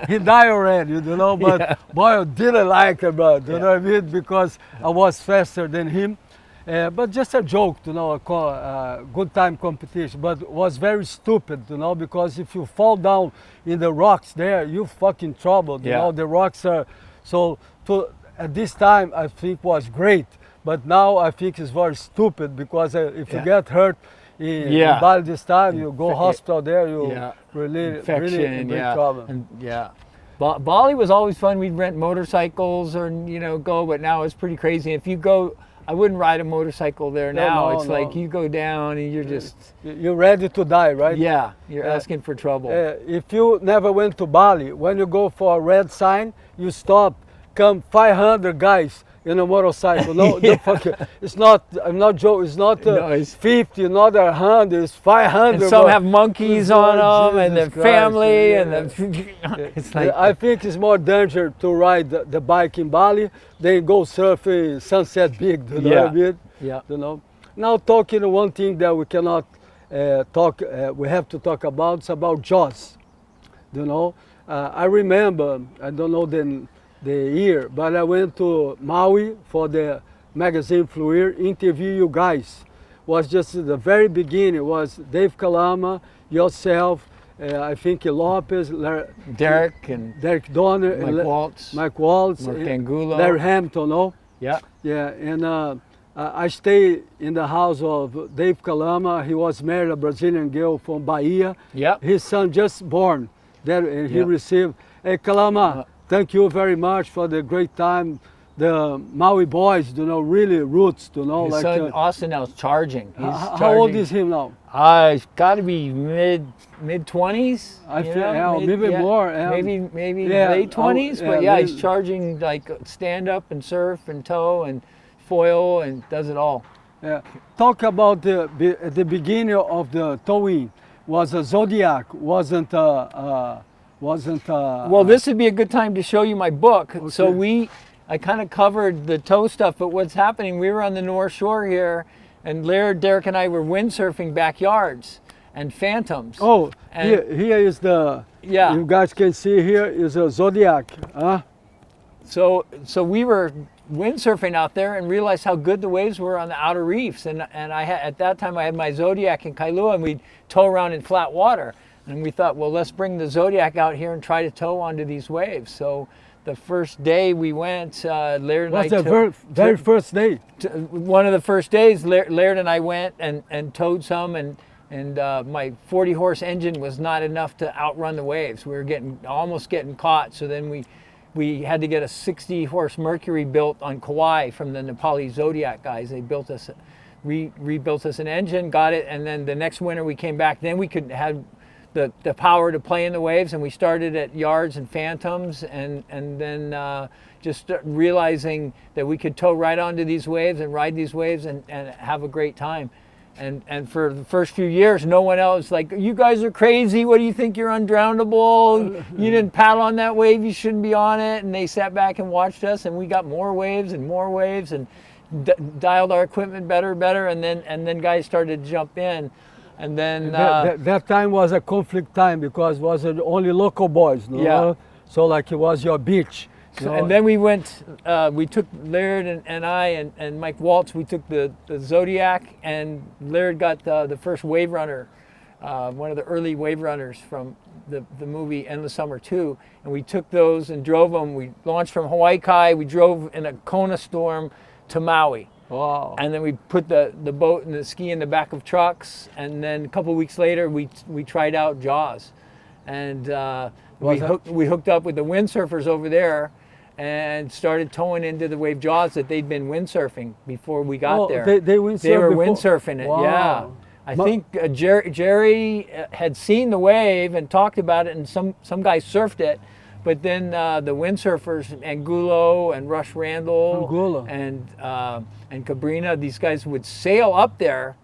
He died already, you know, but boy, I didn't like it, bro. You know what I mean? Because I was faster than him. But just a joke, you know, a good time competition. But was very stupid, you know, because if you fall down in the rocks there, you fucking troubled. You know, the rocks are so. At this time, I think was great, but now I think it's very stupid because if you get hurt in Bali this time, you go hospital there, you really in big trouble. And, Bali was always fun. We'd rent motorcycles or go, but now it's pretty crazy. If you go, I wouldn't ride a motorcycle there now. It's like you go down and you're just... You're ready to die, right? Yeah, you're asking for trouble. If you never went to Bali, when you go for a red sign, you stop, come 500 guys in a motorcycle. No, it's not, I'm not joking, it's not it's 50, not 100, it's 500. And some have monkeys on them and their family. It's like, I think it's more danger to ride the bike in Bali than go surf Sunset Big, you know what I mean? Yeah. You know? Now talking one thing that we cannot we have to talk about, it's about Jaws. You know, I remember, I don't know the year, but I went to Maui for the magazine Fluir, interview you guys. Was just the very beginning, was Dave Kalama, yourself, I think Lopez, Derek Donner, Mike Waltz, Mark Angulo, Laird Hamilton, no? Yeah. Yeah, and I stayed in the house of Dave Kalama. He was married a Brazilian girl from Bahia. Yeah. His son just born there, and he received, hey Kalama, thank you very much for the great time. The Maui boys, you know, really roots, you know. His son Austin now is charging. How old is he now? It's got to be mid 20s. I feel maybe more. Maybe late 20s, but he's charging like stand up and surf and tow and foil and does it all. Yeah. Talk about the beginning of the towing. Was a Zodiac, wasn't well, this would be a good time to show you my book. Okay. So I kind of covered the tow stuff, but what's happening, we were on the North Shore here, and Laird, Derek, and I were windsurfing backyards and phantoms. Oh, and here is the, you guys can see here is a Zodiac. So we were windsurfing out there and realized how good the waves were on the outer reefs. And at that time I had my Zodiac in Kailua, and we'd tow around in flat water. And we thought, well, let's bring the Zodiac out here and try to tow onto these waves. So the first day we went, Laird and I... What's the very first day? One of the first days, Laird and I went and towed some, and my 40-horse engine was not enough to outrun the waves. We were almost getting caught. So then we had to get a 60-horse Mercury built on Kauai from the Nepali Zodiac guys. They built us, rebuilt us an engine, got it, and then the next winter we came back. Then we could have the power to play in the waves, and we started at yards and phantoms, and then just realizing that we could tow right onto these waves and ride these waves and have a great time. And for the first few years, no one else, like, you guys are crazy, what do you think, you're undrownable, you didn't paddle on that wave, you shouldn't be on it. And they sat back and watched us, and we got more waves and dialed our equipment better, and then guys started to jump in. And then that time was a conflict time because it was only local boys, no? Yeah. So like it was your beach. And then we went, we took Laird and I and Mike Waltz, we took the Zodiac, and Laird got the first wave runner, one of the early wave runners from the movie Endless Summer 2. And we took those and drove them. We launched from Hawaii Kai, we drove in a Kona storm to Maui. Wow. And then we put the boat and the ski in the back of trucks, and then a couple of weeks later we tried out Jaws, and we hooked up with the windsurfers over there and started towing into the wave Jaws that they'd been windsurfing before we got there. They were windsurfing it. Wow. Yeah. I think Jerry had seen the wave and talked about it, and some guys surfed it. But then the windsurfers, Angulo and Rush Randall and Cabrina, these guys would sail up there.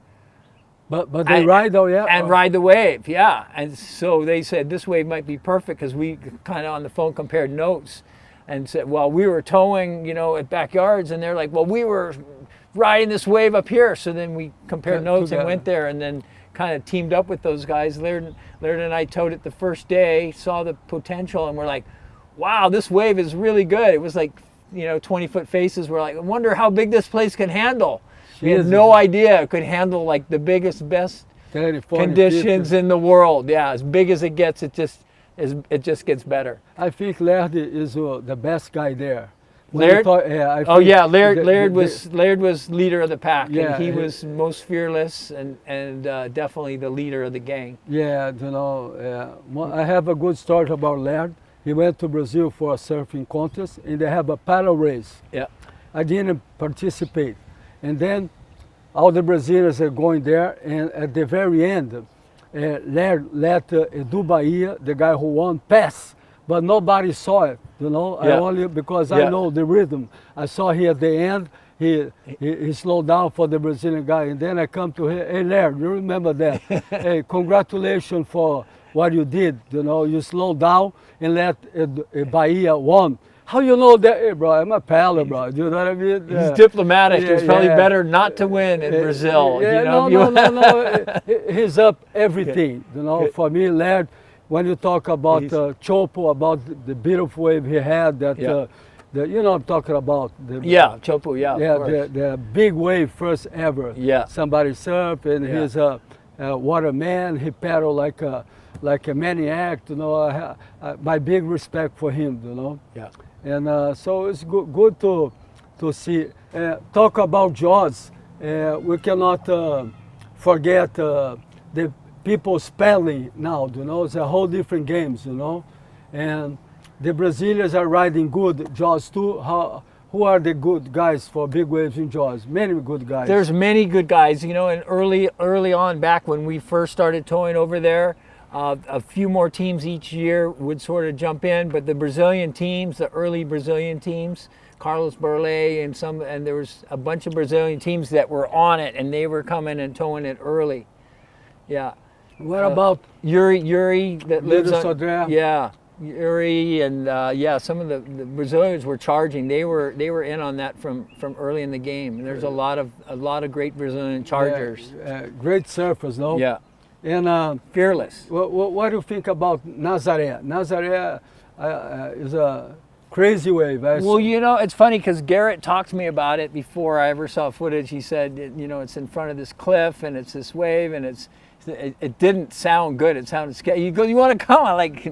But they ride though, yeah? And ride the wave, yeah. And so they said this wave might be perfect, because we kind of on the phone compared notes and said, well, we were towing, at backyards, and they're like, well, we were riding this wave up here. So then we compared notes and went there, and then kind of teamed up with those guys. Laird and I towed it the first day, saw the potential, and we're like, wow, this wave is really good. It was like, 20-foot faces. We're like, I wonder how big this place can handle. We had no idea it could handle like the biggest, best 30, 40, conditions 50. in the world. Yeah, as big as it gets, it just gets better. I think Laird is the best guy there. Laird? Laird was leader of the pack. Yeah, and he was most fearless and definitely the leader of the gang. Yeah, I have a good story about Laird. He went to Brazil for a surfing contest, and they have a paddle race. Yeah. I didn't participate. And then all the Brazilians are going there, and at the very end, Laird let Edu Bahia, the guy who won, pass. But nobody saw it, Yeah. I only, because I know the rhythm. I saw he at the end, he slowed down for the Brazilian guy. And then I come to him, hey Laird, you remember that? Hey, congratulations for what you did. You slowed down and let Bahia won. How you know that? Hey, bro, I'm a paddler, bro. You know what I mean? He's diplomatic. It's probably better not to win in Brazil. Yeah, no. He's up everything. For me, Laird, when you talk about Qboa, about the beautiful wave he had, I'm talking about. Qboa, the big wave first ever. Yeah. Somebody surfed, and he's a waterman. He paddled like a maniac. My big respect for him. Yeah. And so it's good to see. Talk about Jaws. We cannot forget the people spelling now. It's a whole different games. And the Brazilians are riding good Jaws too. Who are the good guys for big waves in Jaws? Many good guys. There's many good guys. And early on, back when we first started towing over there, a few more teams each year would sort of jump in, but the Brazilian teams, the early Brazilian teams, Carlos Burley and there was a bunch of Brazilian teams that were on it, and they were coming and towing it early. Yeah. What about Yuri that lives on? Sodré? Yeah, Yuri and some of the Brazilians were charging. They were in on that from early in the game. And there's a lot of great Brazilian chargers. Great surfers, no? Yeah. And fearless. What do you think about Nazaré? Nazaré is a crazy wave. Well, it's funny because Garrett talked to me about it before I ever saw footage. He said, it's in front of this cliff and it's this wave and it didn't sound good. It sounded scary. You want to come on like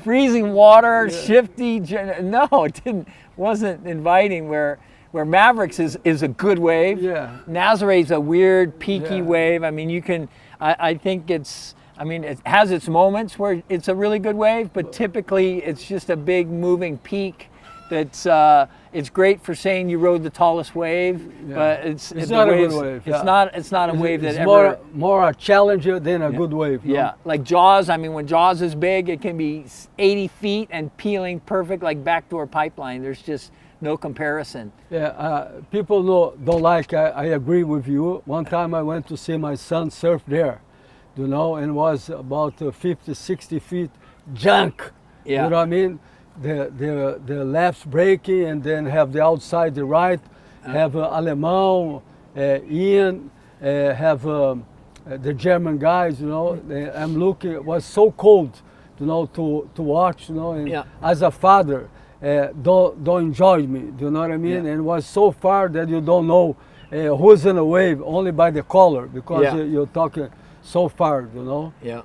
freezing water, shifty? No, it didn't. Wasn't inviting. Where Mavericks is a good wave. Yeah. Nazare's a weird peaky wave. I mean, I think it has its moments where it's a really good wave, but typically it's just a big moving peak. It's great for saying you rode the tallest wave, but it's not a good wave. It's not a wave it's that more a challenger than a good wave. No? Yeah, like Jaws. I mean, when Jaws is big, it can be 80 feet and peeling perfect like backdoor pipeline. There's just no comparison. Yeah, people don't like. I agree with you. One time I went to see my son surf there, and it was about 50, 60 feet junk. Yeah. You know what I mean? The left breaking, and then have the outside, the right, have Além, Ian, have the German guys. I'm looking. It was so cold, to watch. And as a father, don't enjoy me. Do you know what I mean? Yeah. And it was so far that you don't know who's in a wave only by the color, because you're talking so far. Yeah.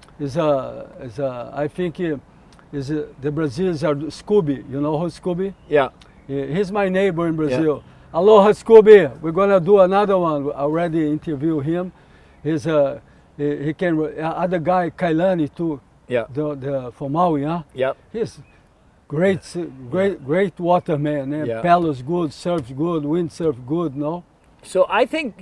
I think the Brazilians are Scooby. You know who's Scooby? Yeah. He's my neighbor in Brazil. Yeah. Aloha, Scooby. We're gonna do another one. I already interviewed him. He can. Other guy, Kailani too. Yeah. The from Maui, huh? Yep. He's great waterman. Yeah. Paddles good, surfs good, windsurf good. No. So I think,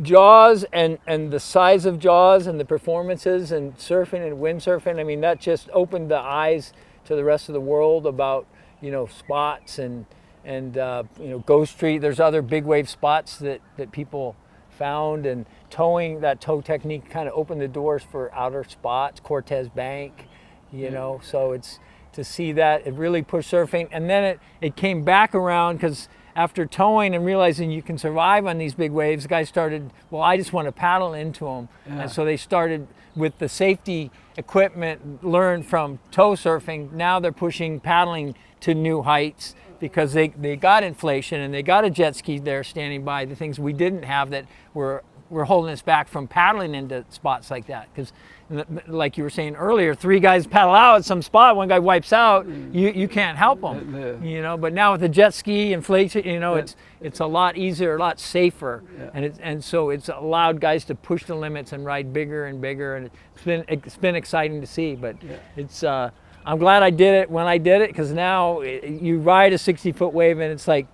Jaws and the size of Jaws and the performances and surfing and windsurfing, I mean, that just opened the eyes to the rest of the world about, spots and Ghost Street. There's other big wave spots that people found, and that tow technique kind of opened the doors for outer spots, Cortez Bank, so it's to see that, it really pushed surfing. And then it came back around because after towing and realizing you can survive on these big waves, the guys started, well, I just want to paddle into them. And so they started with the safety equipment learned from tow surfing. Now they're pushing paddling to new heights because they got inflation and they got a jet ski there standing by, the things we didn't have that were holding us back from paddling into spots like that. Because like you were saying earlier, 3 guys paddle out at some spot, 1 guy wipes out, you can't help them, you know. But now with the jet ski inflation, you know, it's a lot easier, a lot safer, and so it's allowed guys to push the limits and ride bigger and bigger, and it's been exciting to see. But it's I'm glad I did it when I did it, because now you ride a 60-foot wave and it's like,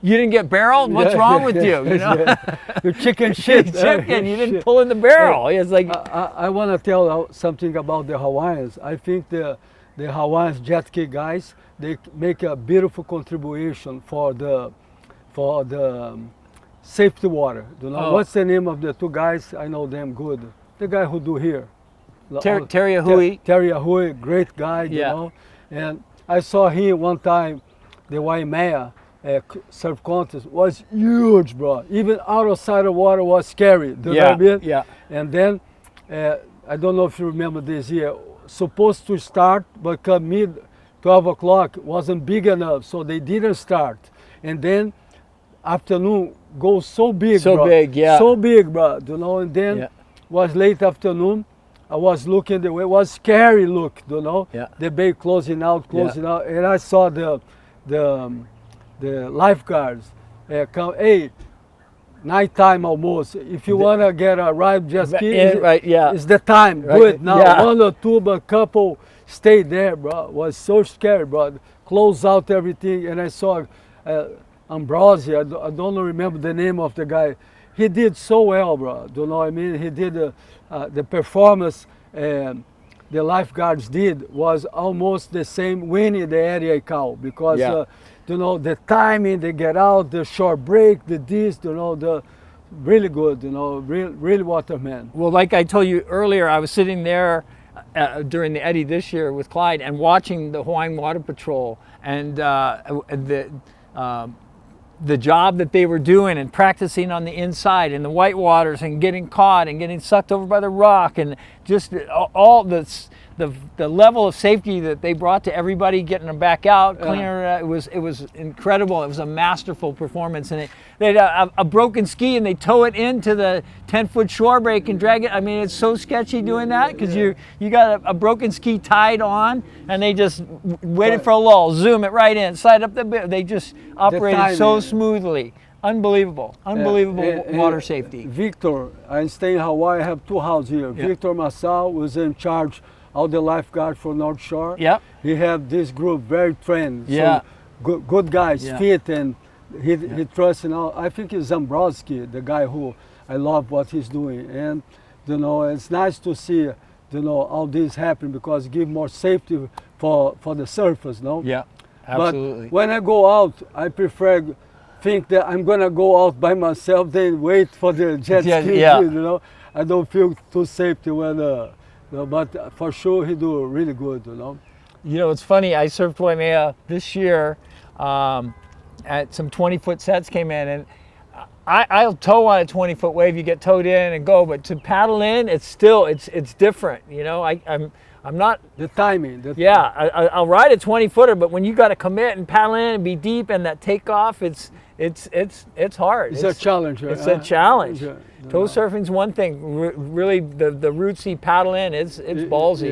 you didn't get barreled? What's wrong with you? You know, you're chicken shit. Chicken, you didn't pull in the barrel. It's like I want to tell something about the Hawaiians. I think the Hawaiians jet ski guys, they make a beautiful contribution for the safety water. You know, what's the name of the 2 guys? I know them good. The guy who do here. Terry Ahui. Terry Ahui, great guy. You know, and I saw him one time, the Waimea surf contest was huge, bro. Even outside of water was scary. Do you know what I mean? Yeah. And then I don't know if you remember this year. Supposed to start, but come mid 12 o'clock wasn't big enough, so they didn't start. And then afternoon goes so big, so bro. Big, yeah. So big, bro. You know. And then was late afternoon. I was looking the way. It was scary look, you know. Yeah. The bay closing out, and I saw the lifeguards come, hey, nighttime almost. If you want to get a ride jet ski, it's the time. Right. Do it now. 1 or 2, but couple stay there, bro. It was so scary, bro. Close out everything, and I saw Ambrosi. I don't remember the name of the guy. He did so well, bro. Do you know what I mean? He did the performance. The lifeguards did was almost the same winning the Eddie Aikau, because you know, the timing, they get out, the short break, the this, you know, the really good, you know, real waterman. Well, like I told you earlier, I was sitting there during the Eddie this year with Clyde and watching the Hawaiian Water Patrol and the job that they were doing and practicing on the inside in the white waters and getting caught and getting sucked over by the rock, and just all the level of safety that they brought to everybody, getting them back out, cleaner. It was incredible. It was a masterful performance, and they had a broken ski and they tow it into the 10-foot shore break and drag it. I mean, it's so sketchy doing that, because you got a broken ski tied on and they just waited for a lull, zoom it right in, slide up the bit. They just operated so smoothly. Unbelievable water safety. Victor, I stay in Hawaii. I have 2 houses here. Victor Massal was in charge of the lifeguard for North Shore. He had this group very trained. Good guys, fit, and he trusts in all. I think it's Zambrowski, the guy who I love what he's doing. And you know, it's nice to see, you know, all this happen, because it gives more safety for the surfers, no? Yeah, absolutely. But when I go out, I prefer think that I'm gonna go out by myself, then wait for the jet ski. You know, I don't feel too safety when. But for sure he do really good, you know. You know, it's funny. I surfed Waimea this year. At some 20-foot sets came in, and I'll tow on a 20-foot wave. You get towed in and go, but to paddle in, it's still it's different. You know, I'm not the timing. I'll ride a 20-footer, but when you got to commit and paddle in and be deep and that takeoff, it's hard. It's a challenge. It's a challenge. Tow surfing's one thing. Really, the rootsy paddle in, it's ballsy.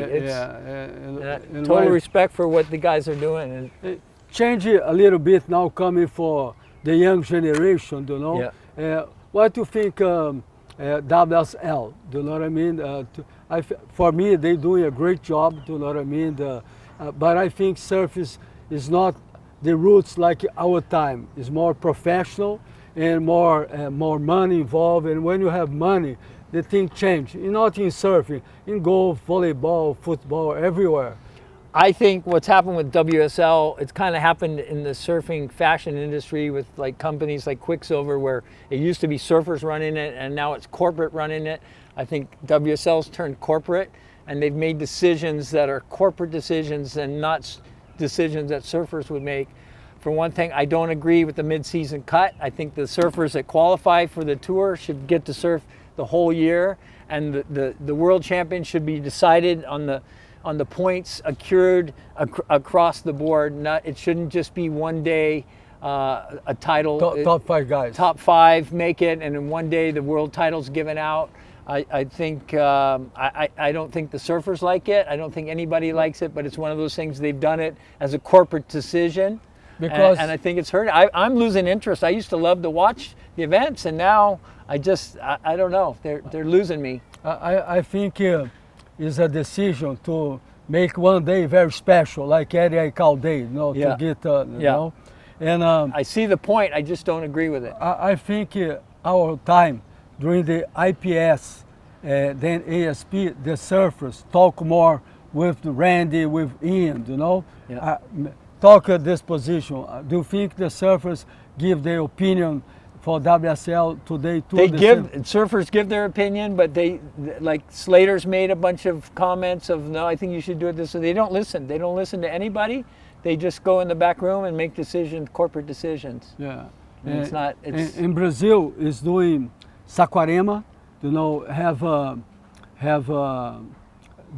Total respect for what the guys are doing. And change it a little bit now, coming for the young generation, you know. What do you think WSL? Do you know what I mean? For me, they're doing a great job. Do you know what I mean? But I think surf is not the roots like our time. It's more professional and more money involved. And when you have money, the thing change. Not in surfing, in golf, volleyball, football, everywhere. I think what's happened with WSL, it's kind of happened in the surfing fashion industry with like companies like Quicksilver, where it used to be surfers running it and now it's corporate running it. I think WSL's turned corporate, and they've made decisions that are corporate decisions and not decisions that surfers would make. For one thing, I don't agree with the mid-season cut. I think the surfers that qualify for the tour should get to surf the whole year, and the world champion should be decided on the points accrued across the board. It shouldn't just be one day a title. Top 5 guys. Top 5 make it, and in one day the world title's given out. I think I don't think the surfers like it. I don't think anybody likes it, but it's one of those things. They've done it as a corporate decision, and I think it's hurt. I'm losing interest. I used to love to watch the events, and now I don't know. They're losing me. I think it's a decision to make one day very special, like Eddie Aikau Day, to get, know. And I see the point. I just don't agree with it. I think our time during the IPS, then ASP, the surfers talk more with Randy, with Ian, Yeah. Talk at this position. Do you think the surfers give their opinion for WSL today too? Surfers give their opinion, but they, like Slater's made a bunch of comments of, no, I think you should do it this way. They don't listen. They don't listen to anybody. They just go in the back room and make corporate decisions. Yeah. It's not. In Brazil is doing Saquarema, have a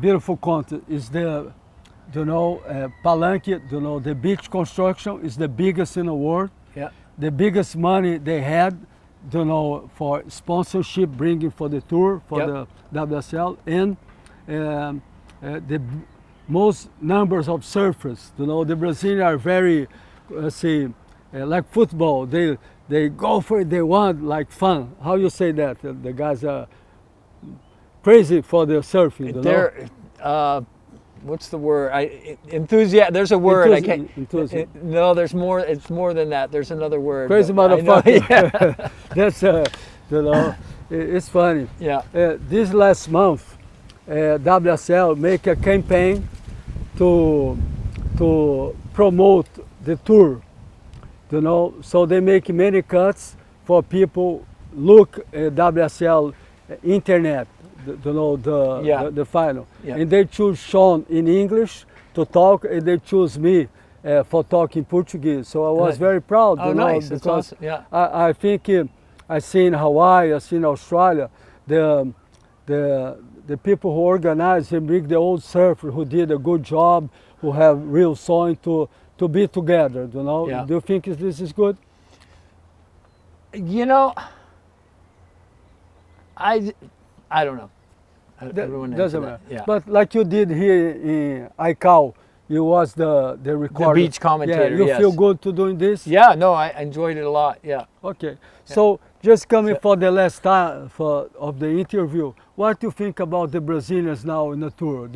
beautiful content. Is the, Palanque, the beach construction is the biggest in the world. Yeah. The biggest money they had, for sponsorship, bringing for the tour, for the WSL, and the most numbers of surfers. The Brazilians are very, like football. They go for it. They want like fun. How you say that? The guys are crazy for the surfing. They're what's the word? Enthusiasm. There's a word. I can't. No, there's more. It's more than that. There's another word. Crazy motherfucker. Yeah. That's it's funny. Yeah. This last month, WSL make a campaign to promote the tour. So they make many cuts for people look at WSL internet. The final. Yeah. And they choose Sean in English to talk, and they choose me for talking Portuguese. So I was very proud. Nice. Because awesome. Yeah. I think I see in Hawaii, I see in Australia, the people who organize and bring the old surfers who did a good job, who have real sewing to be together. Yeah. Do you think this is good? I don't know. Doesn't matter. Yeah. But like you did here in Aikau, you was the recorder. The beach commentator. Yeah, you feel good to doing this? Yeah, no, I enjoyed it a lot. Yeah. Okay. Yeah. So just coming for the last time of the interview, what do you think about the Brazilians now in the tour?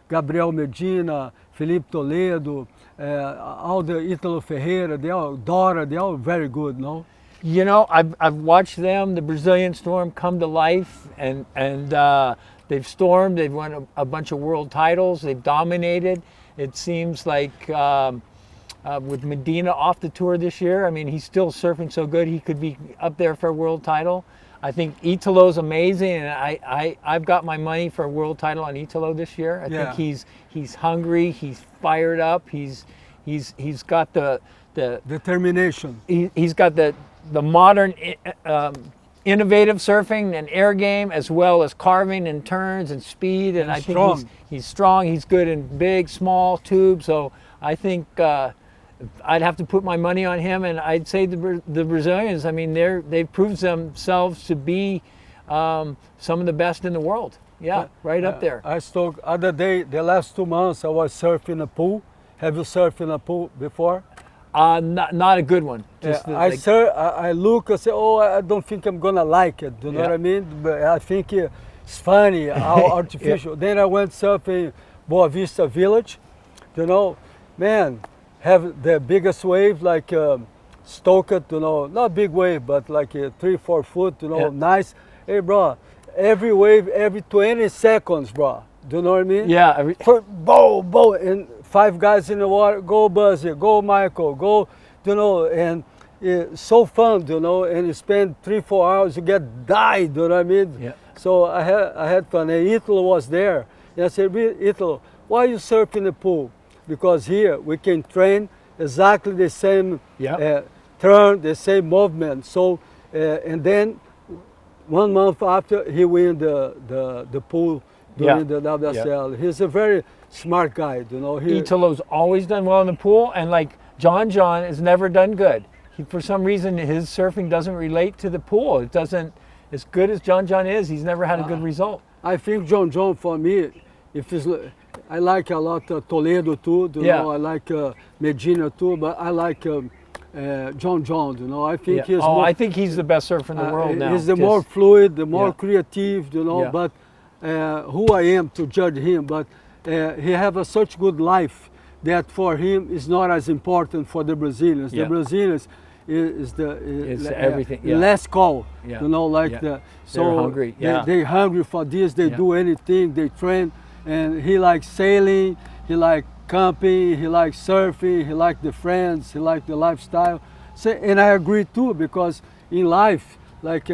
Gabriel Medina, Felipe Toledo, all the Italo Ferreira, Dora, they all very good, no? I've watched them, the Brazilian storm, come to life, and they've stormed. They've won a bunch of world titles. They've dominated. It seems like with Medina off the tour this year, I mean, he's still surfing so good he could be up there for a world title. I think Italo's amazing, and I've got my money for a world title on Italo this year. I think he's hungry. He's fired up. He's got the determination. He's got the modern innovative surfing and air game, as well as carving and turns and speed, and I think he's strong. He's good in big, small tubes, so I think I'd have to put my money on him, and I'd say the Brazilians, I mean, they've proved themselves to be some of the best in the world. Yeah, right up there. I spoke other day, the last 2 months I was surfing a pool. Have you surfed in a pool before? Not a good one. I look and say, I don't think I'm gonna like it. Do you know what I mean? But I think it's funny, how artificial. Then I went surfing Boa Vista Village. Man, have the biggest wave, like stoked, not big wave, but like 3-4 foot, nice. Hey, bro, every wave, every 20 seconds, bro. Do you know what I mean? Yeah. Bow, and 5 guys in the water, go Buzzy, go Michael, go, and it's so fun, and you spend 3-4 hours, you get died, you know what I mean? Yeah. So I had fun, and Italo was there, and I said, Italo, why you surf in the pool? Because here we can train exactly the same Yeah. turn, the same movement. So, and then 1 month after, he win the pool during the WSL. He's a very smart guy, you know. Italo's always done well in the pool, and like John has never done good. For some reason, his surfing doesn't relate to the pool. It doesn't, as good as John is, he's never had a good result. I think John for me, I like a lot Toledo too, you know, I like Medina too, but I like John, you know. I think he's I think he's the best surfer in the world now. He's the more fluid, the more creative, you know, but who I am to judge him, but he have such good life that for him is not as important for the Brazilians. The Brazilians is everything. Last call, you know, like they're hungry. They're hungry for this. They do anything. They train, and he likes sailing. He likes camping. He likes surfing. He likes the friends. He likes the lifestyle. So, and I agree too, because in life, like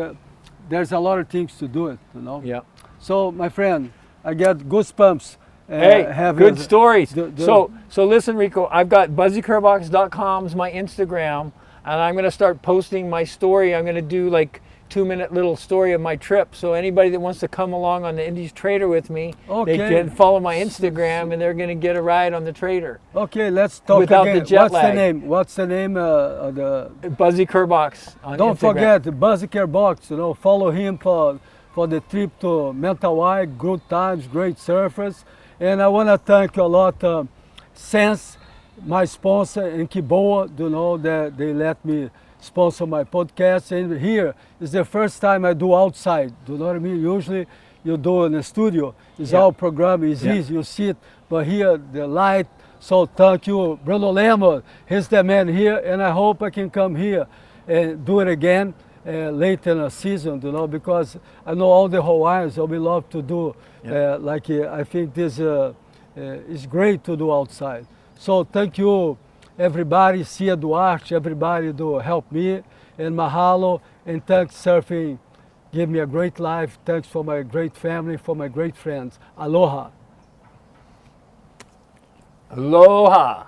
there's a lot of things to do it, you know. Yeah. So my friend, I get goosebumps. Hey, good stories. So listen, Rico, I've got buzzykerbox.com is my Instagram, and I'm going to start posting my story. I'm going to do like 2-minute little story of my trip. So anybody that wants to come along on the Indies Trader with me, they can follow my Instagram, and they're going to get a ride on the Trader. Okay, let's talk without again. the jet lag. What's the name of the... Buzzy Kerbox on Don't Instagram. forget, Buzzy Kerbox, you know, follow him for the trip to Mentawai, good times, great surfers. And I want to thank a lot Sense, my sponsor, and Qboa, you know, that they let me sponsor my podcast. And here is the first time I do outside, you know what I mean? Usually you do in the studio. It's our program, it's easy, you sit, but here the light. So thank you, Bruno Lema, he's the man here, and I hope I can come here and do it again late in the season, you know, because I know all the Hawaiians, we love to do, I think this is great to do outside. So thank you, everybody, Cia Duarte, everybody to help me, and mahalo, and thanks surfing, give me a great life, thanks for my great family, for my great friends. Aloha. Aloha.